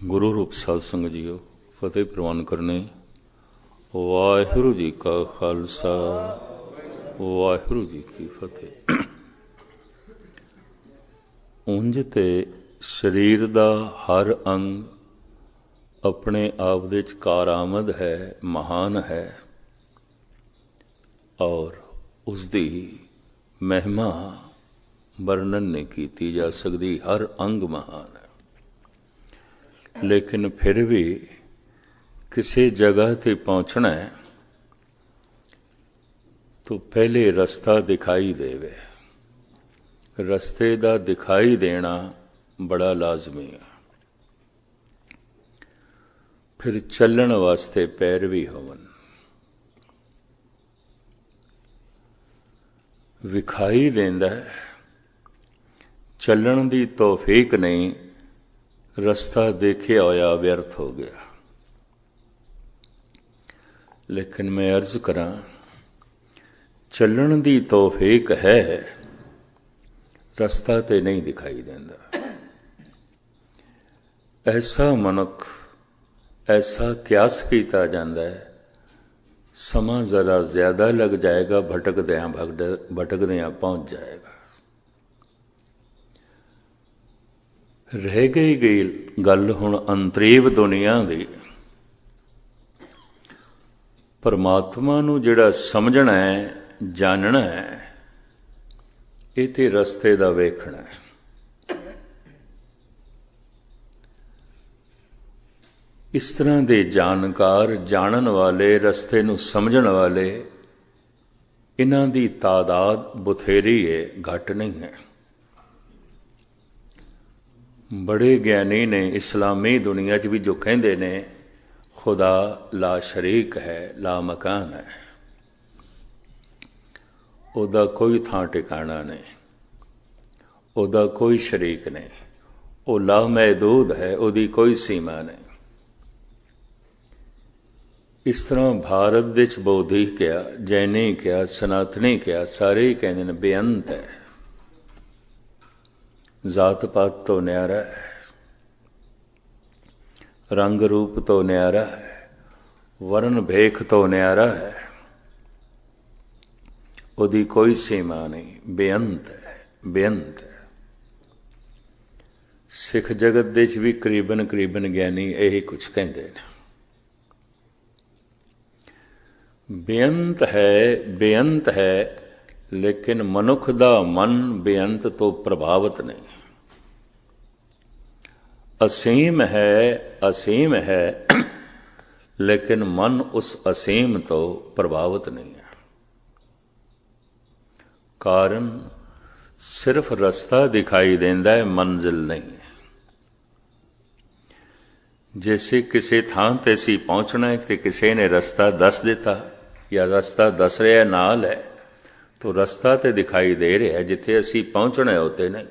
ਗੁਰੂ ਰੂਪ ਸਾਧ ਸੰਗਤ ਜੀਓ, ਫਤਿਹ ਪ੍ਰਵਾਨ ਕਰਨੇ। ਵਾਹਿਗੁਰੂ ਜੀ ਕਾ ਖਾਲਸਾ, ਵਾਹਿਗੁਰੂ ਜੀ ਕੀ ਫਤਿਹ। ਉਂਝ ਤੇ ਸਰੀਰ ਦਾ ਹਰ ਅੰਗ ਆਪਣੇ ਆਪ ਦੇ 'ਚ ਕਾਰਾਮਦ ਹੈ, ਮਹਾਨ ਹੈ, ਔਰ ਉਸਦੀ ਮਹਿਮਾ ਵਰਣਨ ਨਹੀਂ ਕੀਤੀ ਜਾ ਸਕਦੀ। ਹਰ ਅੰਗ ਮਹਾਨ ਹੈ, ਲੇਕਿਨ ਫਿਰ ਵੀ ਕਿਸੇ ਜਗ੍ਹਾ ਤੇ ਪਹੁੰਚਣਾ ਹੈ तो पहले रस्ता दिखाई देवे। रस्ते का दिखाई देना बड़ा लाजमी है। फिर चलण वास्ते पैर भी होवन। विखाई देंदा है, चलण दी तौफीक नहीं, रस्ता देखे होया व्यर्थ हो गया। लेकिन मैं अर्ज करा, चलण दी तौफीक है, रस्ता ते नहीं दिखाई देंदा। ऐसा मनुख, ऐसा क्यास किया जाता है, समा जरा ज्यादा लग जाएगा, भटकदियां पहुंच जाएगा। रह गई गल हुण अंतरीव दुनिया दी। परमात्मा नूं जिहड़ा समझना है, जानना है, ये ते रस्ते दा वेखना है। इस तरह दे जानकार, जानन वाले, रस्ते नूं समझण वाले, इन्हां दी तादाद बथेरी है, घट नहीं है। बड़े ज्ञानी ने इस्लामी दुनिया च भी जो कहंदे ने खुदा ला शरीक है, ला मकान है, ਉਹਦਾ कोई थां ठिकाना नहीं, ਉਹਦਾ कोई शरीक नहीं, ਉਹ ला महदूद है, ਉਹਦੀ कोई सीमा नहीं। इस तरह भारत ਦੇ ਚ ਬੌਧੀ ਕਿਹਾ, ਜੈਨੀ ਕਿਹਾ, ਸਨਾਤਨੀ ਕਿਹਾ, ਸਾਰੇ ਹੀ ਕਹਿੰਦੇ ਨੇ ਬੇਅੰਤ ਹੈ, ਜ਼ਾਤ ਪਾਤ ਤੋਂ ਨਿਆਰਾ ਹੈ, ਰੰਗ ਰੂਪ ਤੋਂ ਨਿਆਰਾ ਹੈ, ਵਰਨ ਭੇਖ ਤੋਂ ਨਿਆਰਾ ਹੈ, ਉਹਦੀ ਕੋਈ ਸੀਮਾ नहीं, ਬੇਅੰਤ ਹੈ, ਬੇਅੰਤ ਹੈ। ਸਿੱਖ ਜਗਤ ਦੇ ਚ ਵੀ ਕਰੀਬਨ ਗਿਆਨੀ ਇਹੀ ਕੁਛ ਕਹਿੰਦੇ ਨੇ। ਬੇਅੰਤ ਹੈ, ਲੇਕਿਨ ਮਨੁੱਖ ਦਾ ਮਨ ਬੇਅੰਤ ਤੋਂ ਪ੍ਰਭਾਵਿਤ ਨਹੀਂ। ਅਸੀਮ ਹੈ, ਲੇਕਿਨ ਮਨ ਉਸ ਅਸੀਮ ਤੋਂ ਪ੍ਰਭਾਵਿਤ ਨਹੀਂ ਹੈ। कारण सिर्फ रस्ता दिखाई देंदा है, मंजिल नहीं। जैसे किसी थां ते असीं पहुंचना है कि किसी ने रस्ता दस दिता या रस्ता दस रहा नाल है, तो रस्ता ते दिखाई दे रहा है, जिथे असीं पहुंचना है उत्ते नहीं।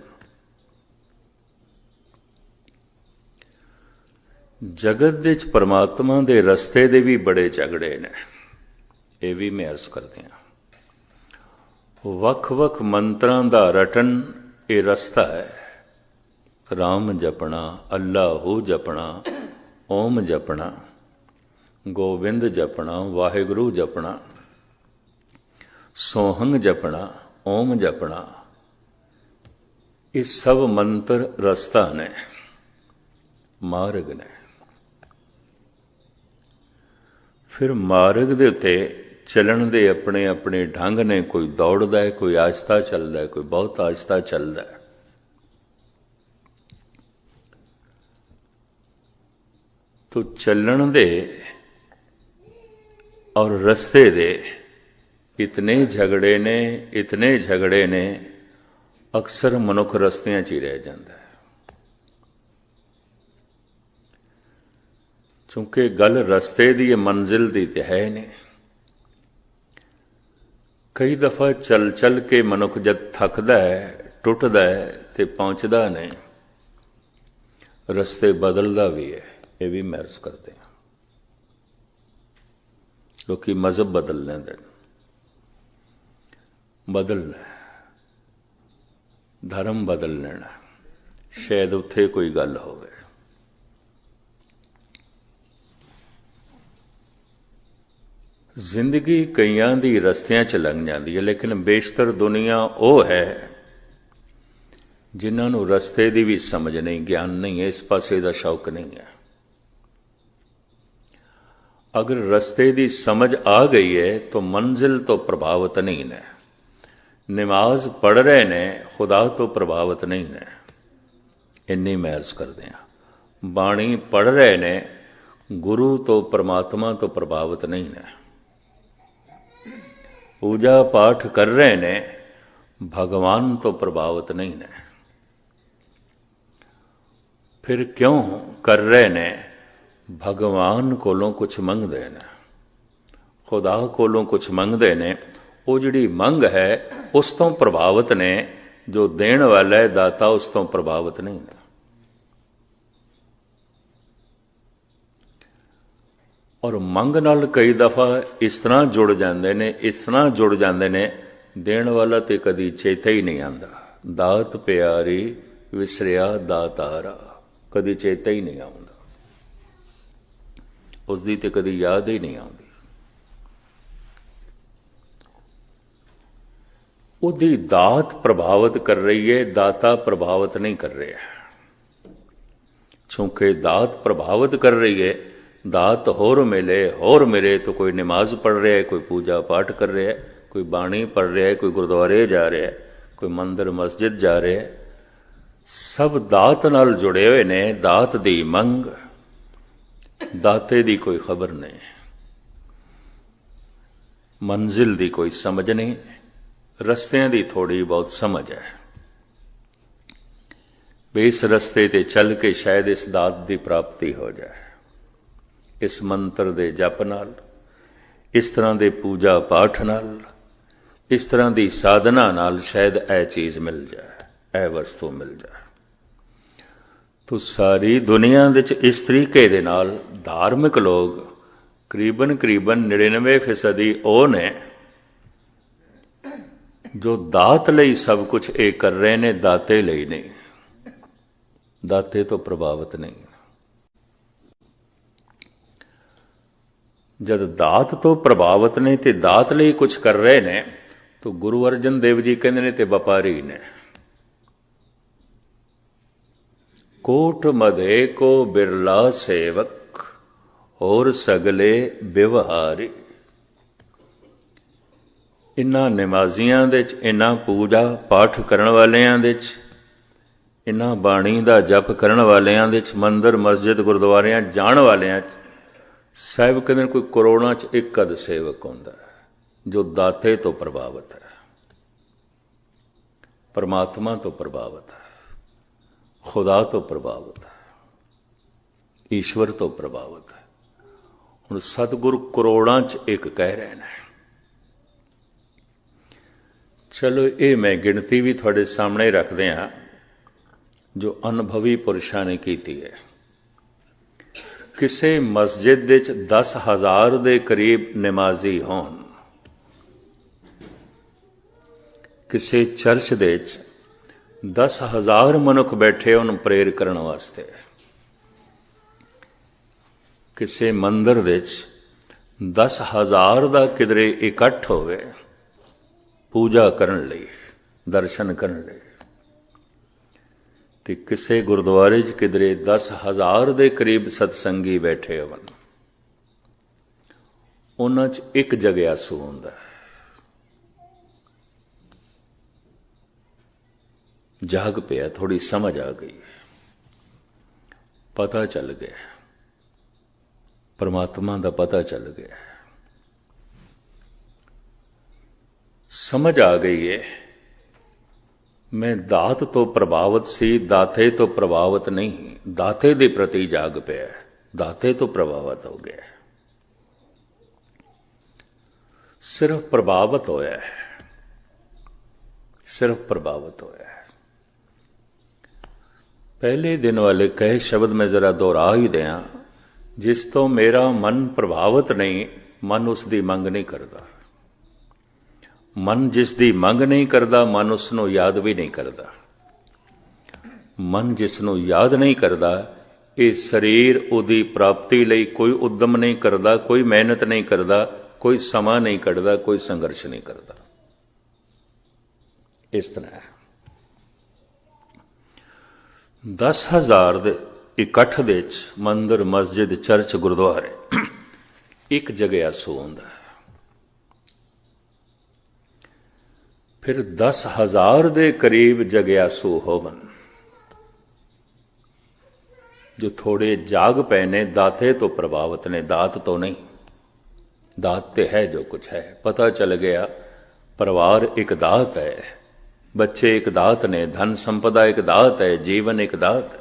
जगत दे विच परमात्मा दे रस्ते दे भी बड़े झगड़े ने, ये भी मैं अर्ज करदे हां। ਵੱਖ-ਵੱਖ ਮੰਤਰਾਂ ਦਾ ਰਟਨ ਇਹ ਰਸਤਾ ਹੈ। ਰਾਮ ਜਪਣਾ, ਅੱਲਾਹੂ ਜਪਣਾ, ਓਮ ਜਪਣਾ, ਗੋਬਿੰਦ ਜਪਣਾ, ਵਾਹਿਗੁਰੂ ਜਪਣਾ, ਸੋਹੰਗ ਜਪਣਾ, ਓਮ ਜਪਣਾ, ਇਹ ਸਭ ਮੰਤਰ ਰਸਤਾ ਨੇ, ਮਾਰਗ ਨੇ। ਫਿਰ ਮਾਰਗ ਦੇ ਉੱਤੇ चलन दे अपने अपने ढंग ने, कोई दौड़दा है, कोई आहिस्ता चलदा है, कोई बहुत आहिस्ता चलदा है। तो चलन दे और रस्ते दे इतने झगड़े ने, अक्सर मनुख रस्तियां च ही रह जाता है। क्योंकि गल रस्ते दी मंजिल दी ते है नहीं। कई दफा चल चल के मनुख जब थकदा है, टुटदा है, तो पहुंचदा नहीं, रस्ते बदलदा भी है। ये भी महसूस करते हैं लोग, मजहब बदल लेंदे, बदलना धर्म बदल लेना, शायद उत्थे कोई गल होवे। ਜ਼ਿੰਦਗੀ ਕਈਆਂ ਦੀ ਰਸਤਿਆਂ 'ਚ ਲੰਘ ਜਾਂਦੀ ਹੈ, ਲੇਕਿਨ ਬੇਸ਼ਤਰ ਦੁਨੀਆ ਉਹ ਹੈ ਜਿਨ੍ਹਾਂ ਨੂੰ ਰਸਤੇ ਦੀ ਵੀ ਸਮਝ ਨਹੀਂ, ਗਿਆਨ ਨਹੀਂ ਹੈ, ਇਸ ਪਾਸੇ ਦਾ ਸ਼ੌਕ ਨਹੀਂ ਹੈ। अगर रस्ते की समझ आ गई है तो मंजिल तो प्रभावित नहीं है। नमाज पढ़ रहे ने, खुदा तो प्रभावित नहीं है। इन्नी मैं अर्ज करते हैं, बाणी पढ़ रहे ने, गुरु तो परमात्मा तो प्रभावित नहीं है। पूजा पाठ कर रहे ने, भगवान तो प्रभावित नहीं है। फिर क्यों कर रहे ने? भगवान कोलों कुछ मंगते ने, खुदा कोलों कुछ मंगते ने। वो जिहड़ी मंग है उस तो प्रभावित ने, जो देण वाला है दाता उस तो प्रभावित नहीं है। और मंग नाल कई दफा इस तरह जुड़ जाते ने, इस तरह जुड़ जाते ने, देण वाला तो कदी चेता ही नहीं आंदा। दात प्यारी विसरिया दातारा, कदी चेता ही नहीं आउंदा, उसकी तो कदी याद ही नहीं आती। उसकी दात प्रभावित कर रही है, दाता प्रभावित नहीं कर रहा। चूंकि दात प्रभावित कर रही है, दात होर मिले तो कोई नमाज पढ़ रहा है, कोई पूजा पाठ कर रहा है, कोई बाणी पढ़ रहा है, कोई गुरुद्वारे जा रहा है, कोई मंदिर मस्जिद जा रहा है। सब दात नाल जुड़े हुए ने। दात दी मंग, दाते दी कोई खबर नहीं, मंजिल दी कोई समझ नहीं, रस्तियां दी थोड़ी बहुत समझ है। इस रस्ते ते चल के शायद इस दात दी प्राप्ति हो जाए। इस मंत्र दे जप नाल, इस तरह दे पूजा पाठ नाल, इस तरह दी साधना नाल शायद यह चीज मिल जाए, यह वस्तु मिल जाए। तो सारी दुनिया विच इस तरीके दे नाल धार्मिक लोग करीबन 99% ਉਹ ਨੇ जो दात लई सब कुछ ये कर रहे ने, दाते लई नहीं, दाते तो प्रभावित नहीं। जब दात तो प्रभावित नहीं ते दात लई कुछ कर रहे ने, तो गुरु अर्जन देव जी कहते ने ते व्यापारी ने। कोट मधे को बिरला सेवक और सगले व्यवहारी। इन्हां नमाजियां दे च, इन्हां पूजा पाठ करन वालियां दे च, इन्हां बाणी दा जप करन वालियां दे च, मंदिर मस्जिद गुरुद्वारियां जाण वालियां च, साहिब कहंदे कोई करोड़ां च एक अध सेवक हुंदा है जो दाते तो प्रभावित है, परमात्मा तो प्रभावित है, खुदा तो प्रभावित है, ईश्वर तो प्रभावित है। हुण सतगुरु करोड़ां च एक कह रहे हैं। चलो ये मैं गिनती भी थोड़े सामने रखते हैं जो अनुभवी पुरुषों ने की है। किसी मस्जिद विच 10,000 के करीब नमाजी होन, किसी चर्च दे 10,000 मनुख बैठे उन्हें प्रेयर करने वास्ते, किसी मंदिर विच 10,000 का किधरे इकट्ठ होवे पूजा करन लई, दर्शन करन लई, ते किसी गुरुद्वारे च किधरे 10,000 के करीब सत्संगी बैठे होवन, उन्हां च एक जगियासू हुंदा है। जाग पिया, थोड़ी समझ आ गई, पता चल गया, परमात्मा का पता चल गया, समझ आ गई है। मैं दात तो प्रभावित सी, दाते तो प्रभावित नहीं, दाते दे प्रति जाग पिया, दाते तो प्रभावित हो गया, सिर्फ प्रभावित होया है, सिर्फ प्रभावित होया है। पहले दिन वाले कहे शब्द में जरा दोहरा ही दिया, जिस तो मेरा मन प्रभावित नहीं, मन उसकी मंग नहीं करता। मन जिसकी मंग नहीं करता, मन उसनों याद भी नहीं करता। मन जिसनों याद नहीं करता, ये शरीर उदी प्राप्ति लई कोई उद्यम नहीं करता, कोई मेहनत नहीं करता, कोई समा नहीं कढ़दा, कोई संघर्ष नहीं करता। इस तरह 10,000 ਦੇ ਇਕੱਠ ਦੇ ਵਿੱਚ ਮੰਦਰ, ਮਸਜਿਦ, ਚਰਚ, ਗੁਰਦੁਆਰੇ ਇੱਕ ਜਗਿਆਸੂ ਹੁੰਦਾ ਹੈ। ਫਿਰ 10,000 ਦੇ ਕਰੀਬ ਜਗਿਆਸੂ ਹੋਵਨ ਜੋ ਥੋੜੇ ਜਾਗ ਪਏ ਨੇ, ਦਾਤੇ ਤੋਂ ਪ੍ਰਭਾਵਿਤ ਨੇ, ਦਾਤ ਤੋਂ ਨਹੀਂ। ਦਾਤ ਤੇ ਹੈ ਜੋ ਕੁਛ ਹੈ, ਪਤਾ ਚੱਲ ਗਿਆ ਪਰਿਵਾਰ ਇੱਕ ਦਾਤ ਹੈ, ਬੱਚੇ ਇੱਕ ਦਾਤ ਨੇ, ਧਨ ਸੰਪਦਾ ਇੱਕ ਦਾਤ ਹੈ, ਜੀਵਨ ਇੱਕ ਦਾਤ ਹੈ।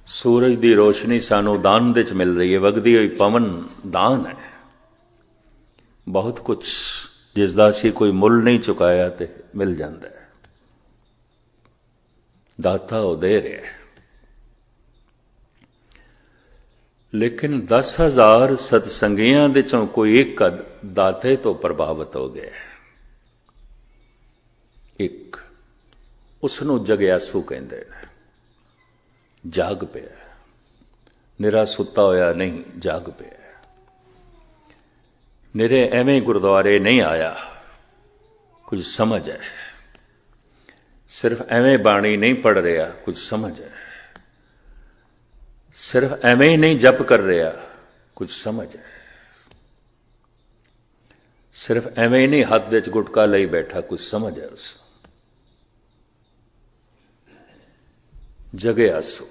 ਸੂਰਜ ਦੀ ਰੋਸ਼ਨੀ ਸਾਨੂੰ ਦਾਨ ਦੇ ਚ ਮਿਲ ਰਹੀ ਹੈ, ਵਗਦੀ ਹੋਈ ਪਵਨ ਦਾਨ ਹੈ। ਬਹੁਤ ਕੁਛ ਜਿਸ ਦਾ ਅਸੀਂ ਕੋਈ ਮੁੱਲ ਨਹੀਂ ਚੁਕਾਇਆ ਤੇ ਮਿਲ ਜਾਂਦਾ ਹੈ। ਦਾਤਾ ਉਹ ਦੇ ਰਿਹਾ। ਲੇਕਿਨ 10,000 ਸਤਸੰਗੀਆਂ ਦੇ ਚੋਂ ਕੋਈ ਇੱਕ ਦਾਤੇ ਤੋਂ ਪ੍ਰਭਾਵਿਤ ਹੋ ਗਿਆ। ਇੱਕ ਉਸ ਨੂੰ ਜਗਿਆਸੂ ਕਹਿੰਦੇ ਨੇ। ਜਾਗ ਪਿਆ, ਨਿਰਾ ਸੁੱਤਾ ਹੋਇਆ ਨਹੀਂ, ਜਾਗ ਪਿਆ। ਨਿਰੇ ਐਵੇਂ ਗੁਰਦੁਆਰੇ ਨਹੀਂ ਆਇਆ, ਕੁਝ ਸਮਝ ਹੈ। ਸਿਰਫ ਐਵੇਂ ਬਾਣੀ ਨਹੀਂ ਪੜ ਰਿਹਾ, ਕੁਝ ਸਮਝ ਹੈ। ਸਿਰਫ ਐਵੇਂ ਹੀ ਨਹੀਂ ਜਪ ਕਰ ਰਿਹਾ, ਕੁਝ ਸਮਝ ਹੈ। ਸਿਰਫ ਐਵੇਂ ਹੀ ਨਹੀਂ ਹੱਥ ਦੇ ਚ ਗੁਟਕਾ ਲਈ ਬੈਠਾ, ਕੁਝ ਸਮਝ ਹੈ ਉਸ ਜਗਿਆਸੂ।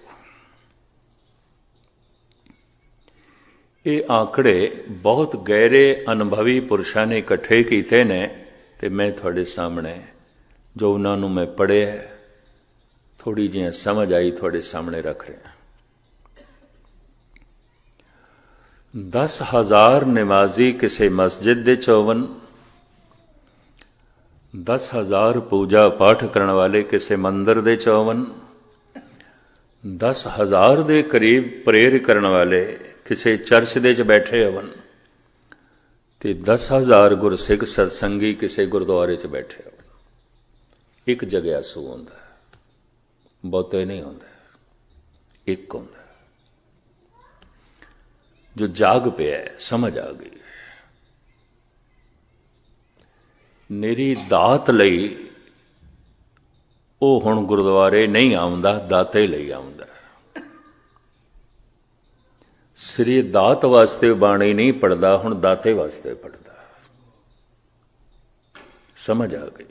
ਇਹ ਆંકੜੇ ਬਹੁਤ ਗਹਿਰੇ ਅਨੁਭਵੀ ਪੁਰਸ਼ਾਂ ਨੇ ਇਕੱਠੇ ਕੀਤੇ ਨੇ ਤੇ ਮੈਂ ਤੁਹਾਡੇ ਸਾਹਮਣੇ ਜੋ ਉਹਨਾਂ ਨੂੰ ਮੈਂ ਪੜ੍ਹਿਆ, ਥੋੜੀ ਜਿਹੀ ਸਮਝ ਆਈ, ਤੁਹਾਡੇ ਸਾਹਮਣੇ ਰੱਖ ਰਿਹਾ। 10,000 ਨਿਮਾਜ਼ੀ ਕਿਸੇ ਮਸਜਿਦ ਦੇ 'ਚ ਹੋਵਨ, 10,000 ਪੂਜਾ ਪਾਠ ਕਰਨ ਵਾਲੇ ਕਿਸੇ ਮੰਦਰ ਦੇ 'ਚ ਹੋਵਨ, 10,000 ਦੇ ਕਰੀਬ ਪ੍ਰੇਰ ਕਰਨ ਵਾਲੇ ਕਿਸੇ ਚਰਚ ਦੇ 'ਚ ਬੈਠੇ ਹੋਵਨ ਤੇ 10,000 ਗੁਰਸਿੱਖ ਸਤਸੰਗੀ ਕਿਸੇ ਗੁਰਦੁਆਰੇ 'ਚ ਬੈਠੇ ਹੋਵਨ। ਇੱਕ ਜਗਿਆਸੂ ਹੁੰਦਾ, ਬਹੁਤੇ ਨਹੀਂ ਹੁੰਦਾ, ਇੱਕ ਹੁੰਦਾ ਜੋ ਜਾਗ ਪਿਆ, ਸਮਝ ਆ ਗਈ। ਮੇਰੀ ਦਾਤ ਲਈ ਉਹ ਹੁਣ ਗੁਰਦੁਆਰੇ ਨਹੀਂ ਆਉਂਦਾ, ਦਾਤੇ ਲਈ ਆਉਂਦਾ। ਸ੍ਰੀ ਦਾਤ ਵਾਸਤੇ ਬਾਣੀ ਨਹੀਂ ਪੜਦਾ, ਹੁਣ ਦਾਤੇ ਵਾਸਤੇ ਪੜਦਾ। ਸਮਝ ਆ ਗਈ।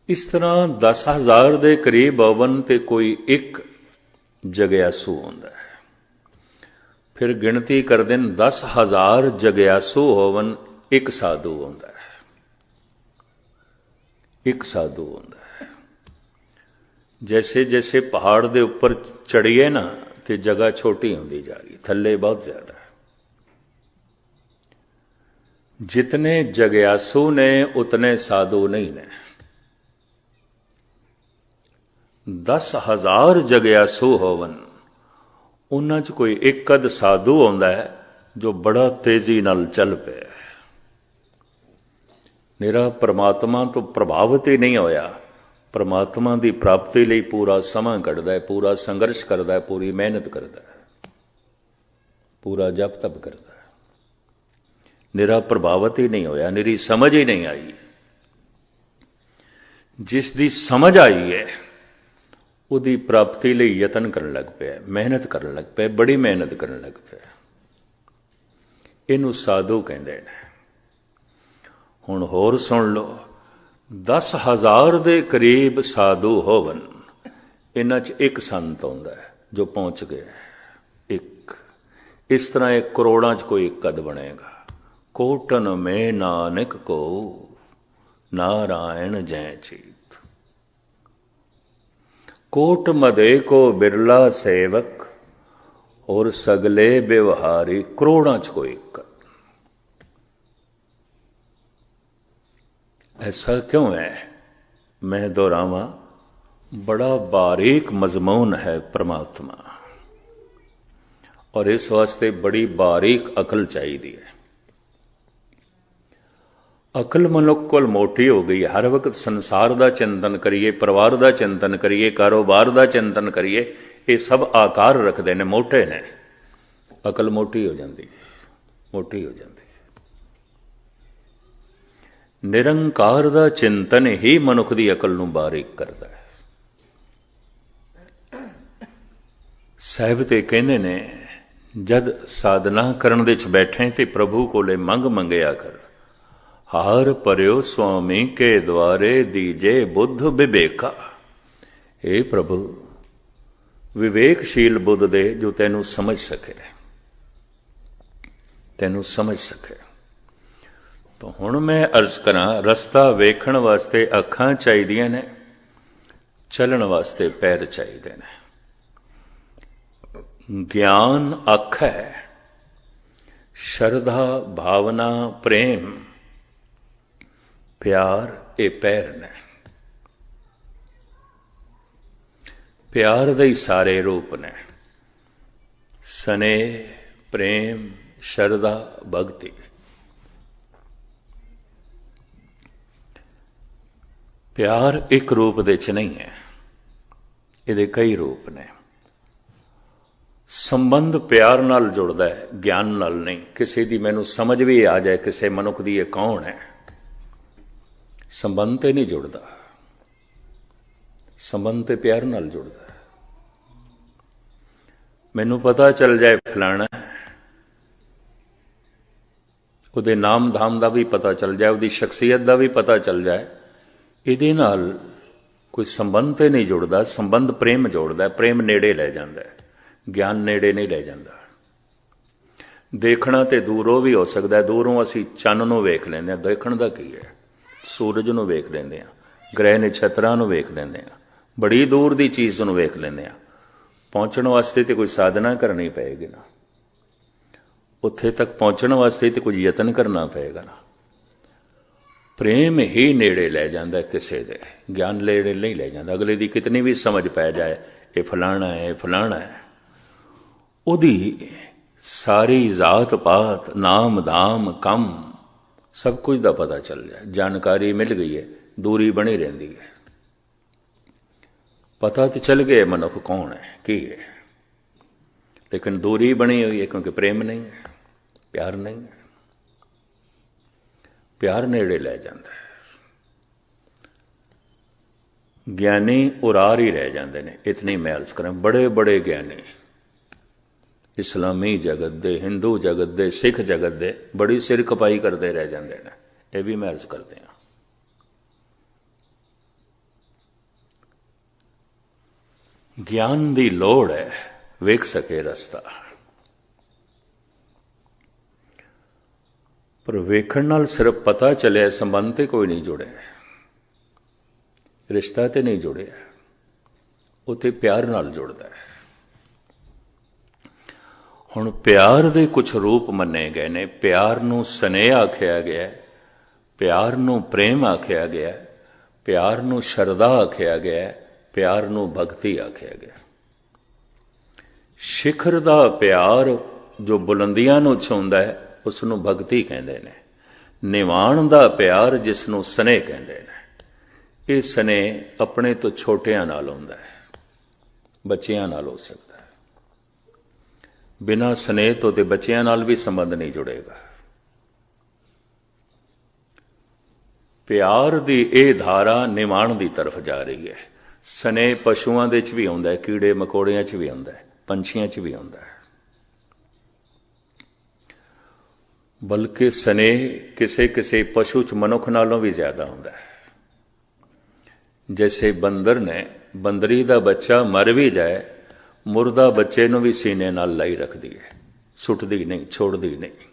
ਇਸ ਤਰ੍ਹਾਂ 10,000 ਦੇ ਕਰੀਬ ਹੋਵਨ ਤੇ ਕੋਈ ਇੱਕ ਜਗਿਆਸੂ ਹੁੰਦਾ ਹੈ। ਫਿਰ ਗਿਣਤੀ ਕਰਦੇ ਨੇ 10,000 ਜਗਿਆਸੂ ਹੋਵਨ, ਇੱਕ ਸਾਧੂ ਹੁੰਦਾ ਹੈ। ਇੱਕ ਸਾਧੂ ਹੁੰਦਾ ਹੈ। ਜੈਸੇ ਜੈਸੇ ਪਹਾੜ ਦੇ ਉੱਪਰ ਚੜੀਏ ਨਾ ਤੇ ਜਗ੍ਹਾ ਛੋਟੀ ਹੁੰਦੀ ਜਾ ਰਹੀ, ਥੱਲੇ ਬਹੁਤ ਜ਼ਿਆਦਾ। ਜਿਤਨੇ ਜਗਿਆਸੂ ਨੇ ਉਤਨੇ ਸਾਧੂ ਨਹੀਂ ਨੇ। 10,000 ਜਗਿਆਸੂ ਹੋਵਨ, ਉਹਨਾਂ 'ਚ ਕੋਈ ਇੱਕ ਅੱਧ ਸਾਧੂ ਆਉਂਦਾ ਹੈ ਜੋ ਬੜਾ ਤੇਜ਼ੀ ਨਾਲ ਚੱਲ ਪਿਆ, ਨਿਰਾ ਪਰਮਾਤਮਾ ਤੋਂ ਪ੍ਰਭਾਵਿਤ ਹੀ ਨਹੀਂ ਹੋਇਆ, ਪਰਮਾਤਮਾ ਦੀ ਪ੍ਰਾਪਤੀ ਲਈ ਪੂਰਾ ਸਮਾਂ ਕੱਢਦਾ ਹੈ, ਪੂਰਾ ਸੰਘਰਸ਼ ਕਰਦਾ ਹੈ, ਪੂਰੀ ਮਿਹਨਤ ਕਰਦਾ ਹੈ, ਪੂਰਾ ਜਪ ਤਪ ਕਰਦਾ ਹੈ। ਨਿਰਾ ਪ੍ਰਭਾਵਿਤ ਹੀ ਨਹੀਂ ਹੋਇਆ, ਨਿਰੀ ਸਮਝ ਹੀ ਨਹੀਂ ਆਈ। ਜਿਸ ਦੀ ਸਮਝ ਆਈ ਹੈ ਉਹਦੀ ਪ੍ਰਾਪਤੀ ਲਈ ਯਤਨ ਕਰਨ ਲੱਗ ਪਿਆ, ਮਿਹਨਤ ਕਰਨ ਲੱਗ ਪਿਆ, ਬੜੀ ਮਿਹਨਤ ਕਰਨ ਲੱਗ ਪਿਆ। ਇਹਨੂੰ ਸਾਧੂ ਕਹਿੰਦੇ ਨੇ। ਹੁਣ ਹੋਰ ਸੁਣ ਲਓ, 10,000 ਦੇ ਕਰੀਬ ਸਾਧੂ ਹੋਵਨ, ਇਹਨਾਂ 'ਚ ਇੱਕ ਸੰਤ ਹੁੰਦਾ ਹੈ ਜੋ ਪਹੁੰਚ ਗਿਆ। ਇੱਕ ਇਸ ਤਰ੍ਹਾਂ ਇਹ ਕਰੋੜਾਂ 'ਚ ਕੋਈ ਇੱਕ ਅੱਧ ਬਣੇਗਾ। ਕੋਟਨ ਮੈਂ ਨਾਨਕ ਕੋ ਨਾਰਾਇਣ ਜੈ ਚੀਤ, कोट मदे को बिरला सेवक और सगले व्यवहारी, करोड़ों च कोई एक। ऐसा क्यों है? मैं दोहरावा, बड़ा बारीक मजमून है परमात्मा, और इस वास्ते बड़ी बारीक अकल चाहिए है। अकल मनुख कोल मोटी हो गई। हर वक्त संसार का चिंतन करिए, परिवार का चिंतन करिए, कारोबार का चिंतन करिए, ये सब आकार रखते हैं, मोटे ने। ਅਕਲ ਮੋਟੀ ਹੋ ਜਾਂਦੀ, ਮੋਟੀ ਹੋ ਜਾਂਦੀ। ਨਿਰੰਕਾਰ ਦਾ ਚਿੰਤਨ ਹੀ ਮਨੁੱਖ ਦੀ ਅਕਲ ਨੂੰ ਬਾਰੀਕ ਕਰਦਾ ਹੈ। ਸਾਹਿਬ ਤੇ ਕਹਿੰਦੇ ਨੇ, ਜਦ ਸਾਧਨਾ ਕਰਨ ਦੇ ਵਿੱਚ ਬੈਠੇ ਤੇ ਪ੍ਰਭੂ ਕੋਲੇ ਮੰਗ ਮੰਗਿਆ ਕਰ, ਹਾਰ ਭਰਿਓ ਸੁਆਮੀ ਕੇ ਦੁਆਰੇ ਦੀਜੇ ਬੁੱਧ ਵਿਵੇਕਾ। ਇਹ ਪ੍ਰਭੂ ਵਿਵੇਕਸ਼ੀਲ ਬੁੱਧ ਦੇ, ਜੋ ਤੈਨੂੰ ਸਮਝ ਸਕੇ, ਤੈਨੂੰ ਸਮਝ ਸਕੇ। ਤਾਂ ਹੁਣ ਮੈਂ ਅਰਜ਼ ਕਰਾਂ, ਰਸਤਾ ਵੇਖਣ ਵਾਸਤੇ ਅੱਖਾਂ ਚਾਹੀਦੀਆਂ ਨੇ, ਚੱਲਣ ਵਾਸਤੇ ਪੈਰ ਚਾਹੀਦੇ ਨੇ। ਗਿਆਨ ਅੱਖ ਹੈ, ਸ਼ਰਧਾ ਭਾਵਨਾ ਪ੍ਰੇਮ ਪਿਆਰ ਇਹ ਪੈਰ ਨੇ। ਪਿਆਰ ਦੇ ਹੀ ਸਾਰੇ ਰੂਪ ਨੇ, ਸਨੇਹ, ਪ੍ਰੇਮ, ਸ਼ਰਧਾ, ਭਗਤੀ। ਪਿਆਰ ਇੱਕ ਰੂਪ ਦੇ ਚ ਨਹੀਂ ਹੈ, ਇਹਦੇ ਕਈ ਰੂਪ ਨੇ। ਸੰਬੰਧ ਪਿਆਰ ਨਾਲ ਜੁੜਦਾ ਹੈ, ਗਿਆਨ ਨਾਲ ਨਹੀਂ। ਕਿਸੇ ਦੀ ਮੈਨੂੰ ਸਮਝ ਵੀ ਆ ਜਾਏ ਕਿਸੇ ਮਨੁੱਖ ਦੀ ਇਹ ਕੌਣ ਹੈ, ਸੰਬੰਧ ਤੇ ਨਹੀਂ ਜੁੜਦਾ। ਸੰਬੰਧ ਤੇ ਪਿਆਰ ਨਾਲ ਜੁੜਦਾ। ਮੈਨੂੰ ਪਤਾ ਚੱਲ ਜਾਏ ਫਲਾਣਾ, ਉਹਦੇ ਨਾਮ ਧਾਮ ਦਾ ਵੀ ਪਤਾ ਚੱਲ ਜਾਏ, ਉਹਦੀ ਸ਼ਖਸੀਅਤ ਦਾ ਵੀ ਪਤਾ ਚੱਲ ਜਾਏ, ਇਹਦੇ ਨਾਲ ਕੋਈ ਸੰਬੰਧ ਤੇ ਨਹੀਂ ਜੁੜਦਾ। ਸੰਬੰਧ ਪ੍ਰੇਮ ਜੋੜਦਾ, ਪ੍ਰੇਮ ਨੇੜੇ ਲੈ ਜਾਂਦਾ, ਗਿਆਨ ਨੇੜੇ ਨਹੀਂ ਲੈ ਜਾਂਦਾ। ਦੇਖਣਾ ਤੇ ਦੂਰੋਂ ਵੀ ਹੋ ਸਕਦਾ, ਦੂਰੋਂ ਅਸੀਂ ਚੰਨ ਨੂੰ ਵੇਖ ਲੈਂਦੇ ਹਾਂ, ਦੇਖਣ ਦਾ ਕੀ ਹੈ, ਸੂਰਜ ਨੂੰ ਵੇਖ ਲੈਂਦੇ ਹਾਂ, ਗ੍ਰਹਿ ਨਛੱਤਰਾਂ ਨੂੰ ਵੇਖ ਲੈਂਦੇ ਹਾਂ, ਬੜੀ ਦੂਰ ਦੀ ਚੀਜ਼ ਨੂੰ ਵੇਖ ਲੈਂਦੇ ਹਾਂ। ਪਹੁੰਚਣ ਵਾਸਤੇ ਤੇ ਕੋਈ ਸਾਧਨਾ ਕਰਨੀ ਪਏਗੀ ਨਾ, ਉੱਥੇ ਤੱਕ ਪਹੁੰਚਣ ਵਾਸਤੇ ਤੇ ਕੁਝ ਯਤਨ ਕਰਨਾ ਪਏਗਾ ਨਾ। ਪ੍ਰੇਮ ਹੀ ਨੇੜੇ ਲੈ ਜਾਂਦਾ ਕਿਸੇ ਦੇ, ਗਿਆਨ ਨੇੜੇ ਨਹੀਂ ਲੈ ਜਾਂਦਾ। ਅਗਲੇ ਦੀ ਕਿਤਨੀ ਵੀ ਸਮਝ ਪੈ ਜਾਏ ਇਹ ਫਲਾਣਾ ਹੈ, ਇਹ ਫਲਾਣਾ ਹੈ, ਉਹਦੀ ਸਾਰੀ ਜ਼ਾਤ ਪਾਤ, ਨਾਮ ਧਾਮ, ਕੰਮ ਸਭ ਕੁਝ ਦਾ ਪਤਾ ਚੱਲ ਜਾਏ, ਜਾਣਕਾਰੀ ਮਿਲ ਗਈ ਹੈ, ਦੂਰੀ ਬਣੀ ਰਹਿੰਦੀ ਹੈ। ਪਤਾ ਤੇ ਚੱਲ ਗਿਆ ਮਨੁੱਖ ਕੌਣ ਹੈ, ਕੀ ਹੈ, ਲੇਕਿਨ ਦੂਰੀ ਬਣੀ ਹੋਈ ਹੈ, ਕਿਉਂਕਿ ਪ੍ਰੇਮ ਨਹੀਂ ਹੈ, ਪਿਆਰ ਨਹੀਂ ਹੈ। ਪਿਆਰ ਨੇੜੇ ਲੈ ਜਾਂਦਾ ਹੈ। ਗਿਆਨੀ ਉਰਾਰ ਹੀ ਰਹਿ ਜਾਂਦੇ ਨੇ। ਇਤਨੀ ਮੈਂ ਅਰਜ਼ ਕਰਾਂ, ਬੜੇ ਬੜੇ ਗਿਆਨੀ ਇਸਲਾਮੀ ਜਗਤ ਦੇ, ਹਿੰਦੂ ਜਗਤ ਦੇ, ਸਿੱਖ ਜਗਤ ਦੇ ਬੜੀ ਸਿਰ ਖਪਾਈ ਕਰਦੇ ਰਹਿ ਜਾਂਦੇ ਨੇ। ਇਹ ਵੀ ਮੈਂ ਅਰਜ਼ ਕਰਦੇ ਹਾਂ। ਗਿਆਨ ਦੀ ਲੋੜ ਹੈ, ਵੇਖ ਸਕੇ ਰਸਤਾ, ਪਰ ਵੇਖਣ ਨਾਲ ਸਿਰਫ ਪਤਾ ਚੱਲਿਆ, ਸੰਬੰਧ ਤੇ ਕੋਈ ਨਹੀਂ ਜੁੜਿਆ, ਰਿਸ਼ਤਾ ਤੇ ਨਹੀਂ ਜੁੜਿਆ, ਉੱਥੇ ਪਿਆਰ ਨਾਲ ਜੁੜਦਾ ਹੈ। ਹੁਣ ਪਿਆਰ ਦੇ ਕੁਝ ਰੂਪ ਮੰਨੇ ਗਏ ਨੇ। ਪਿਆਰ ਨੂੰ ਸਨੇਹ ਆਖਿਆ ਗਿਆ, ਪਿਆਰ ਨੂੰ ਪ੍ਰੇਮ ਆਖਿਆ ਗਿਆ, ਪਿਆਰ ਨੂੰ ਸ਼ਰਧਾ ਆਖਿਆ ਗਿਆ, ਪਿਆਰ ਨੂੰ ਭਗਤੀ ਆਖਿਆ ਗਿਆ। ਸਿਖਰ ਦਾ ਪਿਆਰ ਜੋ ਬੁਲੰਦੀਆਂ ਨੂੰ ਛੂੰਹਦਾ ਹੈ, ਉਸ ਨੂੰ ਭਗਤੀ ਕਹਿੰਦੇ ਨੇ। ਨਿਵਾਣ ਦਾ ਪਿਆਰ ਜਿਸ ਨੂੰ ਸਨੇਹ ਕਹਿੰਦੇ ਨੇ। ਇਹ ਸਨੇਹ ਆਪਣੇ ਤੋਂ ਛੋਟਿਆਂ ਨਾਲ ਹੁੰਦਾ ਹੈ, ਬੱਚਿਆਂ ਨਾਲ ਹੋ ਸਕਦਾ ਹੈ। ਬਿਨਾਂ ਸਨੇਹ ਤੋਂ ਤੇ ਬੱਚਿਆਂ ਨਾਲ ਵੀ ਸੰਬੰਧ ਨਹੀਂ ਜੁੜੇਗਾ। ਪਿਆਰ ਦੀ ਇਹ ਧਾਰਾ ਨਿਵਾਣ ਦੀ ਤਰਫ ਜਾ ਰਹੀ ਹੈ। ਸਨੇਹ ਪਸ਼ੂਆਂ ਦੇ ਚ ਵੀ ਆਉਂਦਾ ਹੈ, ਕੀੜੇ ਮਕੌੜਿਆਂ ਚ ਵੀ ਆਉਂਦਾ ਹੈ, ਪੰਛੀਆਂ ਚ ਵੀ ਆਉਂਦਾ ਹੈ। ਬਲਕਿ ਸਨੇਹ ਕਿਸੇ ਕਿਸੇ ਪਸ਼ੂ ਚ ਮਨੁੱਖ ਨਾਲੋਂ ਵੀ ਜ਼ਿਆਦਾ ਹੁੰਦਾ ਹੈ। ਜੈਸੇ ਬੰਦਰ ਨੇ, ਬੰਦਰੀ ਦਾ ਬੱਚਾ ਮਰ ਵੀ ਜਾਏ, ਮੁਰਦਾ ਬੱਚੇ ਨੂੰ ਵੀ ਸੀਨੇ ਨਾਲ ਲਾਈ ਰੱਖਦੀ ਹੈ, ਸੁੱਟਦੀ ਨਹੀਂ, ਛੋੜਦੀ ਨਹੀਂ।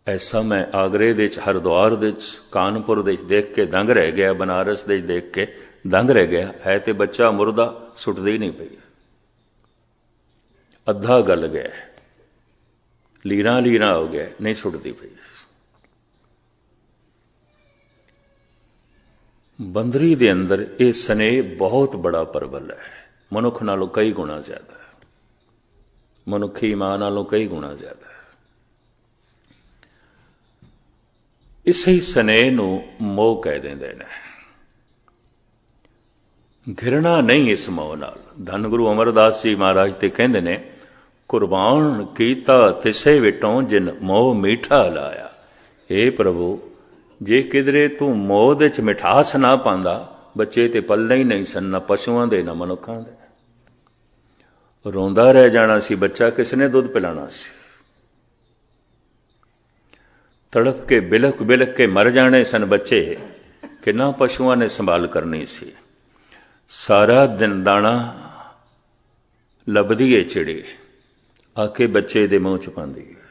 ਐਸਾ ਮੈਂ ਆਗਰੇ ਦੇ ਚ, ਹਰਿਦੁਆਰ ਦੇ ਚ, ਕਾਨਪੁਰ ਦੇ ਚ ਦੇਖ ਕੇ ਦੰਗ ਰਹਿ ਗਿਆ, ਬਨਾਰਸ ਦੇ ਦੇਖ ਕੇ ਦੰਗ ਰਹਿ ਗਿਆ। ਹੈ ਤੇ ਬੱਚਾ ਮੁਰਦਾ, ਸੁੱਟਦੀ ਨਹੀਂ ਪਈ, ਅੱਧਾ ਗਲ ਗਿਆ, ਲੀਰਾਂ ਲੀਰਾਂ ਹੋ ਗਿਆ, ਨਹੀਂ ਸੁੱਟਦੀ ਪਈ। ਬੰਦਰੀ ਦੇ ਅੰਦਰ ਇਹ ਸਨੇਹ ਬਹੁਤ ਬੜਾ ਪ੍ਰਬਲ ਹੈ, ਮਨੁੱਖ ਨਾਲੋਂ ਕਈ ਗੁਣਾ ਜ਼ਿਆਦਾ ਹੈ, ਮਨੁੱਖੀ ਮਾਂ ਨਾਲੋਂ ਕਈ ਗੁਣਾ ਜ਼ਿਆਦਾ ਹੈ। ਇਸੇ ਸਨੇਹ ਨੂੰ ਮੋਹ ਕਹਿ ਦਿੰਦੇ ਨੇ। ਘਿਰਣਾ ਨਹੀਂ ਇਸ ਮੋਹ ਨਾਲ। ਧੰਨ ਗੁਰੂ ਅਮਰਦਾਸ ਜੀ ਮਹਾਰਾਜ ਤੇ ਕਹਿੰਦੇ ਨੇ, कुर्बान कीता तिसे विटों जिन मोह मीठा लाया। हे प्रभु, जे किधरे तू मोह दे च मिठास ना पांदा, बच्चे ते पलने ही नहीं सन, ना पशुआं दे ना मनुखां दे। रोंदा रह जाना सी बच्चा, किसने दुध पिलाना सी। तड़प के बिलक बिलक के मर जाने सन बच्चे, किन्ना पशुआं ने संभाल करनी सी। सारा दिन दाना लभदी है चिड़ी, आके बच्चे दे मूँह च पांदी है।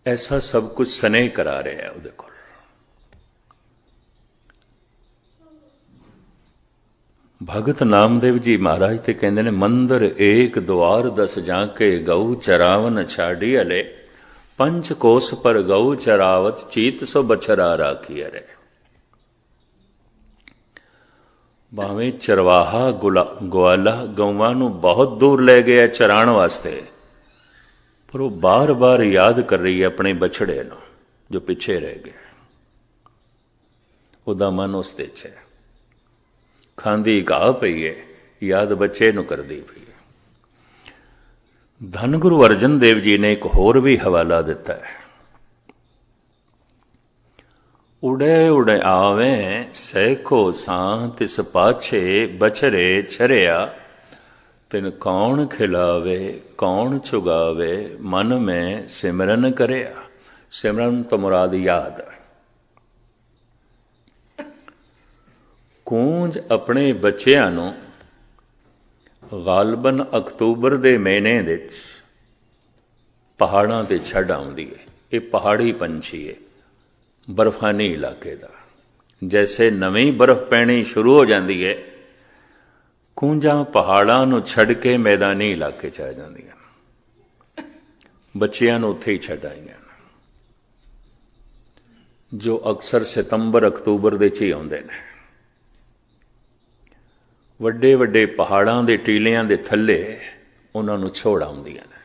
ऐसा सब कुछ स्नेह करा रहा है उहदे कोल। भगत नामदेव जी महाराज ते कहते ने, मंदिर एक द्वार दस जाके गऊ चरावन छाड़ी अले, पंच कोस पर गऊ चरावत चीत सो बछरा राखी अरे। भावें चरवाहा ग्वाला गऊआं नूं बहुत दूर ले गया चराण वास्ते, पर वो बार बार याद कर रही है अपने बछड़े नूं जो पिछे रह गया। उहदा मन उस दे च है, खांदी घाह पई है, याद बच्चे नूं करदी पई है। धन गुरु अर्जन देव जी ने एक होर भी हवाला दिता है। उड़े उड़े आवे सैको सां तिस पाछे बछरे छरिया, तिन कौन खिलावे कौन चुगावे मन में सिमरन करया। सिमरन तो मुराद याद। कूंज अपने बच्चियां नूं गालबन अक्तूबर दे महीने दे पहाड़ां ते छड्ड आउंदी है। ये पहाड़ी पंछी है, बर्फानी इलाके का। जैसे नवी बर्फ पैनी शुरू हो जाती है, कूंजां पहाड़ां नूं छड्ड के मैदानी इलाके च आ जांदियां। बच्चियां नूं उत्थे ही छड्ड आईयां, जो अक्सर सितंबर अक्तूबर दे च ही आउंदे ने। ਵੱਡੇ ਵੱਡੇ पहाड़ां दे टीलियां दे थल्ले उन्हां नूं छोड़ आउंदियां ने।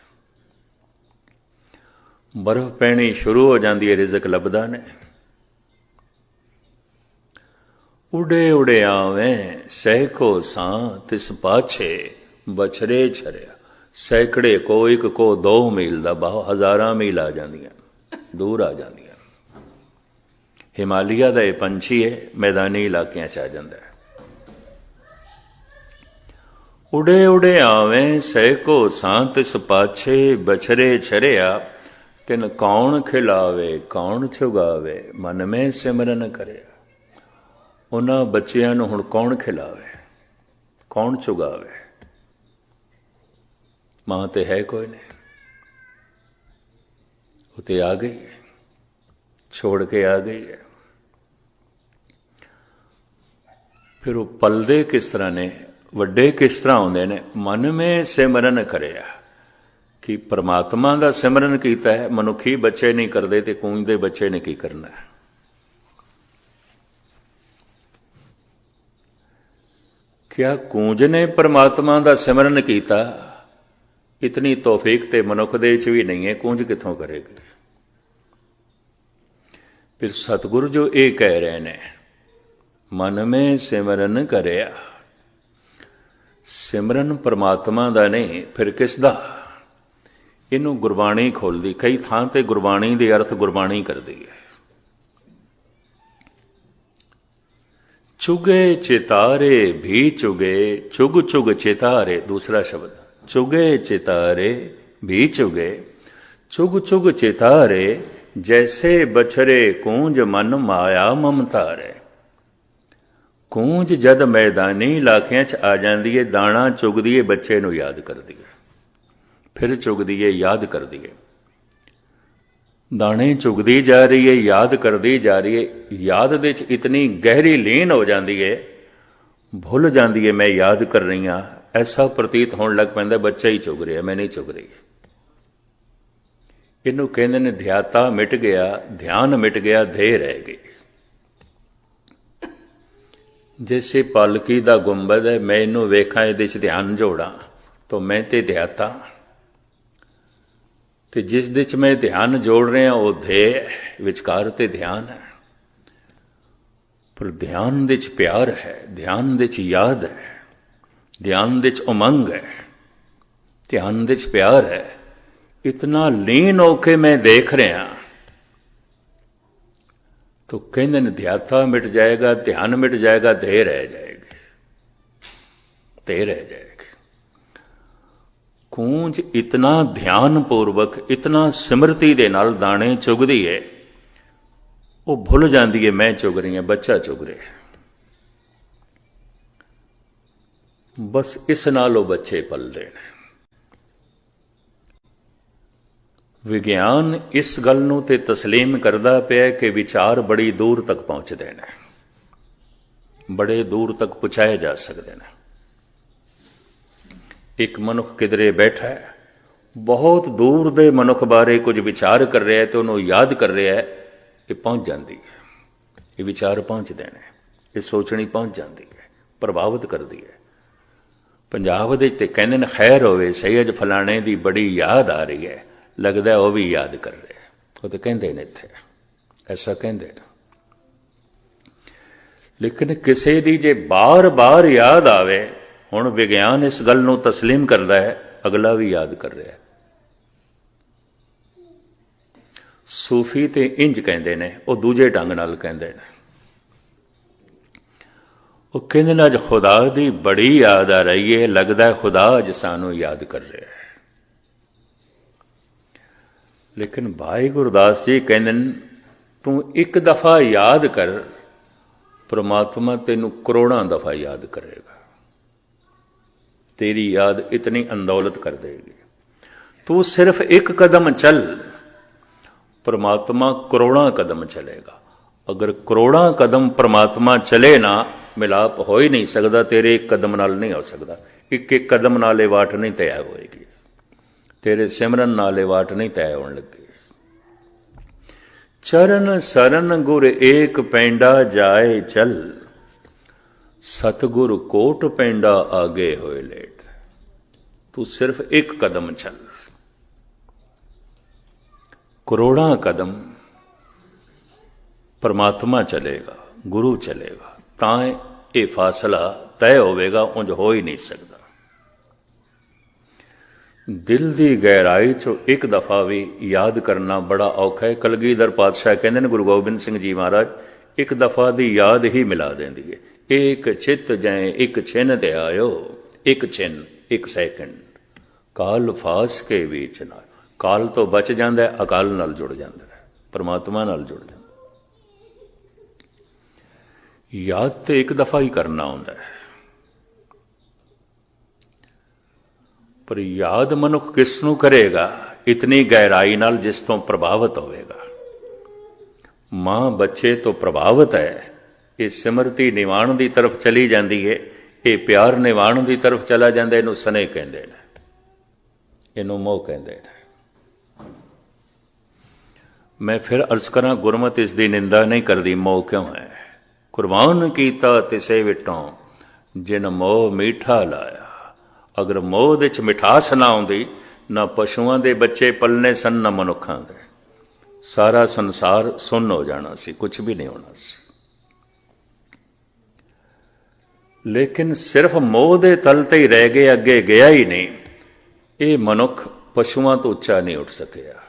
बर्फ पैनी शुरू हो जाती है, रिजक लभदा ने। उड़े उड़े आवें सैको सां तिस पाछे बछरे छरिया। सैकड़े को एक को 2 मील दा बाह, हज़ारां मील आ जांदियां, दूर आ जांदियां। हिमालय दा यह पंछी है, मैदानी इलाकियां च आ जांदा है। उड़े उड़े आवें सैको सां तिस पाछे बछरे छरिया, तिन कौन खिलावे कौन चुगावे मन में सिमरन करे। उन्हां बच्चियां नूं हुण कौन खिलावे कौन चुगावे। मां ते है कोई नहीं, वो ते आ गई है, छोड़ के आ गई है। फिर वो पलदे किस तरह ने, ਵੱਡੇ किस तरह आउंदे ने। मन में सिमरन करिया कि परमात्मा का सिमरन कीता है। मनुखी बच्चे नहीं करते तो कूंज दे बच्चे ने की करना है। क्या कूंज ने परमात्मा का सिमरन कीता? इतनी तौफीक ते मनुख दे च भी नहीं है, कूंज कित्थों करेगी। फिर सतगुरु जो ये कह रहे ने, मन में सिमरन करिया। सिमरन परमात्मा दा नहीं, फिर किस दा? इनू गुरबाणी खोलदी। कई थां ते गुरबाणी दे अर्थ गुरबाणी करदी है। चुगे चितारे भी चुगे, चुग चुग चितारे, दूसरा शब्द। चुगे चितारे भी चुगे, चुग चुग चितारे, जैसे बछरे कूंज मन माया ममतारे। कूंज जद मैदानी इलाकियां च आ जाती है, दाना चुगदी है, बच्चे नूं याद करदी है, फिर चुगदी है, याद करदी है। दाने चुगदी जा रही है, याद करदी जा रही है। याद दे च इतनी गहरी लीन हो जाती है, भुल जाती है मैं याद कर रही हाँ। ऐसा प्रतीत होने लग पैंदा बच्चा ही चुग रहा, मैं नहीं चुग रही। इनू कहंदे ने ध्याता मिट गया, ध्यान मिट गया, धे रह गई। जैसे पालकी दा गुंबद है, मैं इनू वेखा इहदे च ध्यान जोड़ा तो मैं ते ध्याता, ते जिस दे च मैं ध्यान जोड़ रहा वो ध्येय विचकार ते ध्यान है। पर ध्यान दे च प्यार है, ध्यान दे च याद है। ध्यान दे च उमंग है, ध्यान दे च प्यार है, इतना लीन होके मैं देख रहा तो कहते हैं ध्याता मिट जाएगा, ध्यान मिट जाएगा, देह रह जाएगी, देह रह जाएगी। कूंज इतना ध्यान पूर्वक, इतना सिमरती दे नाल दाने चुगदी है, वो भुल जाती है मैं चुग रही हूं, बच्चा चुग रहा है। बस इस नाल वो बच्चे पलदे ने। विज्ञान इस गल नूं ते तस्लीम करदा पिया कि विचार बड़ी दूर तक पहुंचते हैं, बड़े दूर तक पहुंचाए जा सकते हैं। एक मनुख किधरे बैठा है, बहुत दूर दे मनुख बारे कुछ विचार कर रहा है तो उन्होंने याद कर रहा है, ये पहुंच जाती है, ये विचार पहुंचते हैं, ये सोचनी पहुंच जाती है, प्रभावित करती है। पंजाब दे ते कहंदे ने खैर होवे सही अज फलाणे दी बड़ी याद आ रही है, लगता है वह भी याद कर रहे हैं, वो तो कहते ने इत्थे ऐसा कहते हैं। लेकिन किसी दी जे बार बार याद आवे, हुण विज्ञान इस गल नूं तस्लीम करता है अगला भी याद कर रहा है। सूफी ते इंज कहते ने, वो दूजे ढंग नाल कहते हैं, वो कहते ने अज खुदा दी बड़ी याद आ रही है, लगता है खुदा अज सानू याद कर रहा है। लेकिन भाई गुरदास जी कहते तू एक दफा याद कर, परमात्मा तेनू करोड़ों दफा याद करेगा, तेरी याद इतनी अंदौलत कर देगी। तू सिर्फ एक कदम चल, परमात्मा करोड़ों कदम चलेगा। अगर करोड़ों कदम परमात्मा चले ना, मिलाप हो ही नहीं सकता, तेरे एक कदम नाल नहीं हो सकता। एक एक कदम नाले वाट नहीं तय होएगी, तेरे सिमरन नाले वाट नहीं तय होने लगी। चरण सरन गुर एक पैंडा जाए चल, सतगुर कोट पैंडा आगे होए लेट। तू सिर्फ एक कदम चल, करोड़ों कदम परमात्मा चलेगा, गुरु चलेगा, तां ये फासला तय होवेगा, उंज हो ही नहीं सकता। दिल की गहराई चो एक दफा भी याद करना बड़ा औखा है। कलगीधर पातशाह कहते हैं गुरु गोबिंद सिंह जी महाराज, एक दफा की याद ही मिला देंदी है। एक चित जै एक छिन ते आयो, एक छिन एक सैकंड, काल फास के बीच ना। काल तो बच जाता है, अकाल नाल जुड़ जाता है, परमात्मा नाल जुड़ जाता। याद तो एक दफा ही करना होता है, पर याद मनुख किसनों करेगा? इतनी गहराई नाल जिस तो प्रभावित होवेगा। मां बच्चे तो प्रभावित है, ये सिमरती निवाण की तरफ चली जाती है, ये प्यार निवाण की तरफ चला जाता है। इनू सने कहते हैं, इनू मोह कहते हैं। मैं फिर अर्ज करा, गुरमत इसकी निंदा नहीं करती। मोह क्यों है? कुर्बान कीता तिसे विटों जिन मोह मीठा लाया। अगर मोह दे च मिठास ना आउंदी, ना पशुओं के बच्चे पलने सन, ना मनुखों के, सारा संसार सुन्न हो जाना सी, कुछ भी नहीं होना सी। लेकिन सिर्फ मोह दे तल ते ही रह गए, अगे गया ही नहीं। ये मनुख पशुओं तो उच्चा नहीं उठ सकिया,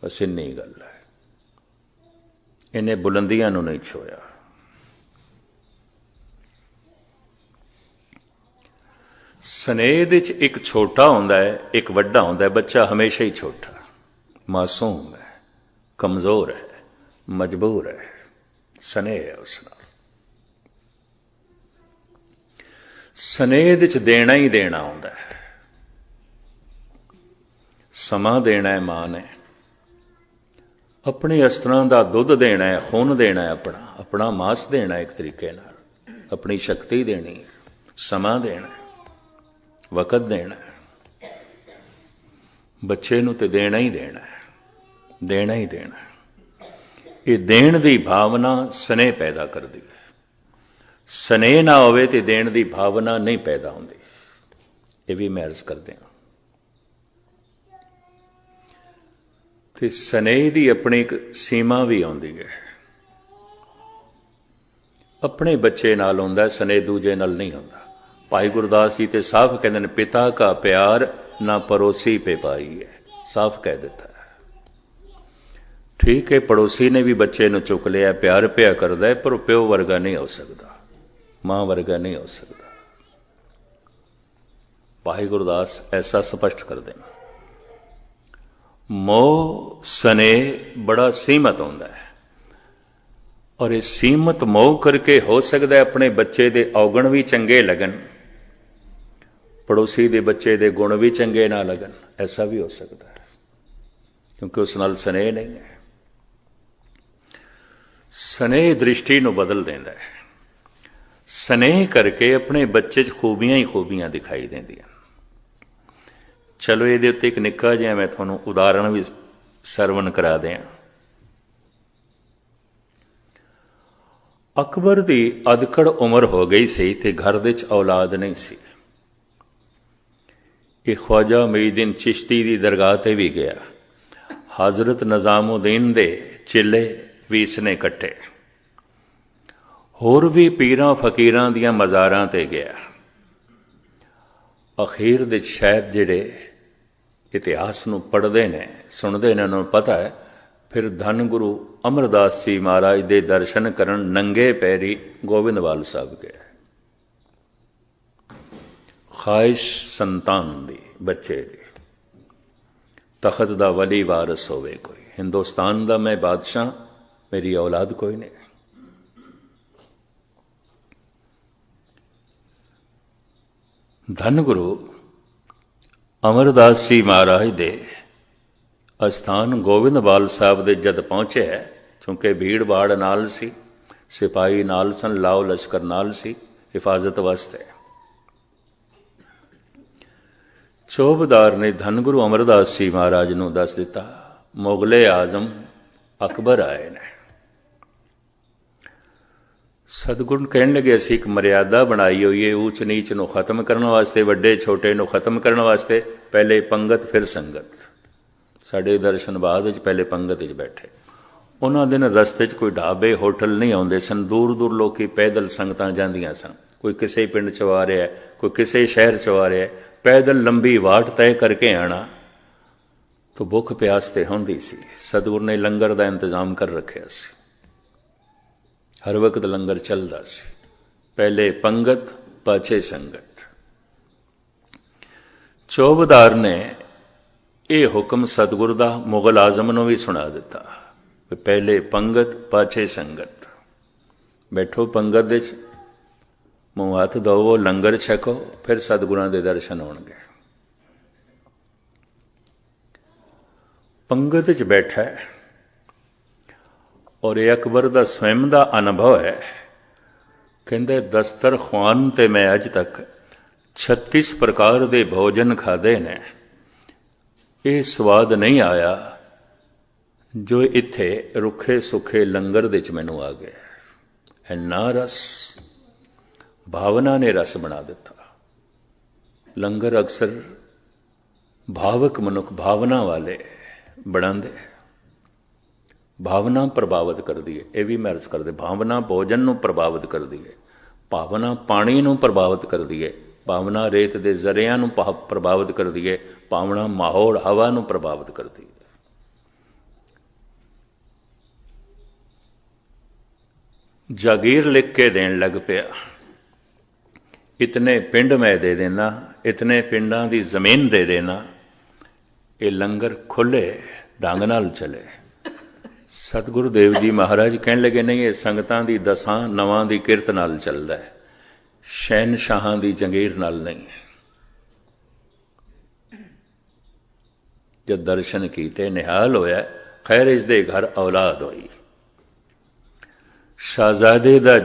बस इन्नी गल है। इन्हें बुलंदियां नूं नहीं छोया। स्नेह दे च एक छोटा होंदा है, एक वड्डा होंदा है। बच्चा हमेशा ही छोटा, मासूम है, कमजोर है, मजबूर है, स्नेह है उस नाल। स्नेह दे च देना ही देना होंदा है। समा देना है मां ने, अपने अस्त्रां दा दुध देना है, खून देना है, अपना मांस देना है, एक तरीके नाल अपनी शक्ति देनी है, समा देना है, वक़्त देना है। बच्चे नूं ते देना ही देना है, देना ही देना है। ये देण दी भावना स्नेह पैदा करती है। स्नेह ना होवे ते देण दी भावना नहीं पैदा होंदी। ये भी मैं अर्ज करदे हां। ते स्नेह दी अपनी एक सीमा भी आउंदी है। अपने बच्चे नाल होंदा स्नेह, दूजे नाल नहीं होंदा। भाई गुरदास जी तो साफ कहते हैं, पिता का प्यार ना पड़ोसी पे पाई है, साफ कह देता है। ठीक है, पड़ोसी ने भी बच्चे ਨੂੰ चुक लिया, प्यार पिया करता है, पर प्यो वर्गा नहीं हो सकता, मां वर्गा नहीं हो सकता। भाई गुरदास ऐसा स्पष्ट कर देना। मोह स्नेह बड़ा सीमित होता है, और ये सीमित मोह करके हो सकता है अपने बच्चे के औगण भी चंगे लगन, पड़ोसी के बच्चे के गुण भी चंगे ना लगन, ऐसा भी हो सकता है, क्योंकि उस नाल स्नेह नहीं है। स्नेह दृष्टि नूं बदल देंदा है। स्नेह करके अपने बच्चे च खूबियां ही खूबियां दिखाई देंदियां। चलो ये उत्ते एक निक्का जिहा मैं तुहानूं उदाहरण भी सरवण करा दियां। अकबर की अधकड़ उम्र हो गई सी ते घर दे च औलाद नहीं सी। ये ख्वाजा मुईनुद्दीन चिश्ती की दरगाह ते भी गया, हजरत निजामुद्दीन दे चेले भी इसने कट्टे, होर भी पीरां फकीरां दियां मज़ारां ते गया। अखीर दे शायद जिहड़े इतिहास नूं पढ़दे ने सुनदे ने उन्हां नूं पता है, फिर धन गुरु अमरदास जी महाराज दे दर्शन करन नंगे पैरी गोबिंदवाल साहब गए। ख्वाहिश संतान दी, बच्चे दी, तखत दा वली वारस होवे कोई, हिंदुस्तान दा मैं बादशाह, मेरी औलाद कोई नहीं। धन गुरु अमरदास जी महाराज दे अस्थान गोबिंदवाल साहब दे जद पहुंचे, चूंकि भीड़ भाड़ नाल सी, सिपाही नाल सन, लाओ लश्कर नाल सी हिफाजत वास्ते। चौबदार ने धन गुरु अमरदास जी महाराज नूं दस दिता, मुगले आजम अकबर आए ने। सतगुरु कहने लगे, असीं एक मर्यादा बनाई हुई है ऊच नीच नूं खत्म करने वास्ते, वड्डे छोटे नूं खत्म करने वास्ते। पहले पंगत फिर संगत। साडे दर्शन बाद च पहले पंगत च बैठे। उन्हां दिन रस्ते च कोई ढाबे होटल नहीं आउंदे सन, दूर दूर लोकी पैदल संगतां जांदियां सन। कोई किसी पिंड चों आ रहा है, कोई किसी शहर चों आ रहा है, पैदल लंबी वाट तय करके आना तो भुख प्यास ते होंदी सी। सतगुर ने लंगर का इंतजाम कर रखिया सी, हर वक्त लंगर चलदा सी। पहले पंगत पाछे संगत। चौबदार ने यह हुक्म सतगुर दा मुगल आजम नूं भी सुना दिता, पहले पंगत पाछे संगत। बैठो पंगत दे मूँह हथ धोवो, लंगर छको, फिर सतगुरां दे दर्शन होणगे। पंगत च बैठा है, और यह अकबर दा स्वयं दा अनुभव है। कहंदे दस्तरखान ते मैं अज तक 36 प्रकार दे भोजन खाधे ने, यह स्वाद नहीं आया जो इत्थे रुखे सुखे लंगर दे च मैनूं आ गया। इन्ना रस, भावना ने रस बना दिता। लंगर अक्सर भावक मनुख, भावना वाले बनाते, भावना प्रभावित करती है। यह भी मैं अर्ज करते, भावना भोजन नूं प्रभावित करती है, भावना पानी नूं प्रभावित करती है, भावना रेत के जरिया नूं प्रभावित करती है, भावना माहौल हवा नूं प्रभावित करती है। जागीर लिख के देन लग पिया, इतने पिंड मैं दे देना, इतने पिंडां दी जमीन दे देना, ये लंगर खुले ढंग नाल चले। सतगुरु देव जी महाराज कहने लगे, नहीं ये संगतां दी दसां नवां दी किरत नाल चलदा है, शहनशाहां दी जंगीर नाल नहीं। जब दर्शन कीते निहाल होया, खैर इस दे घर औलाद होई। शाहजादे दा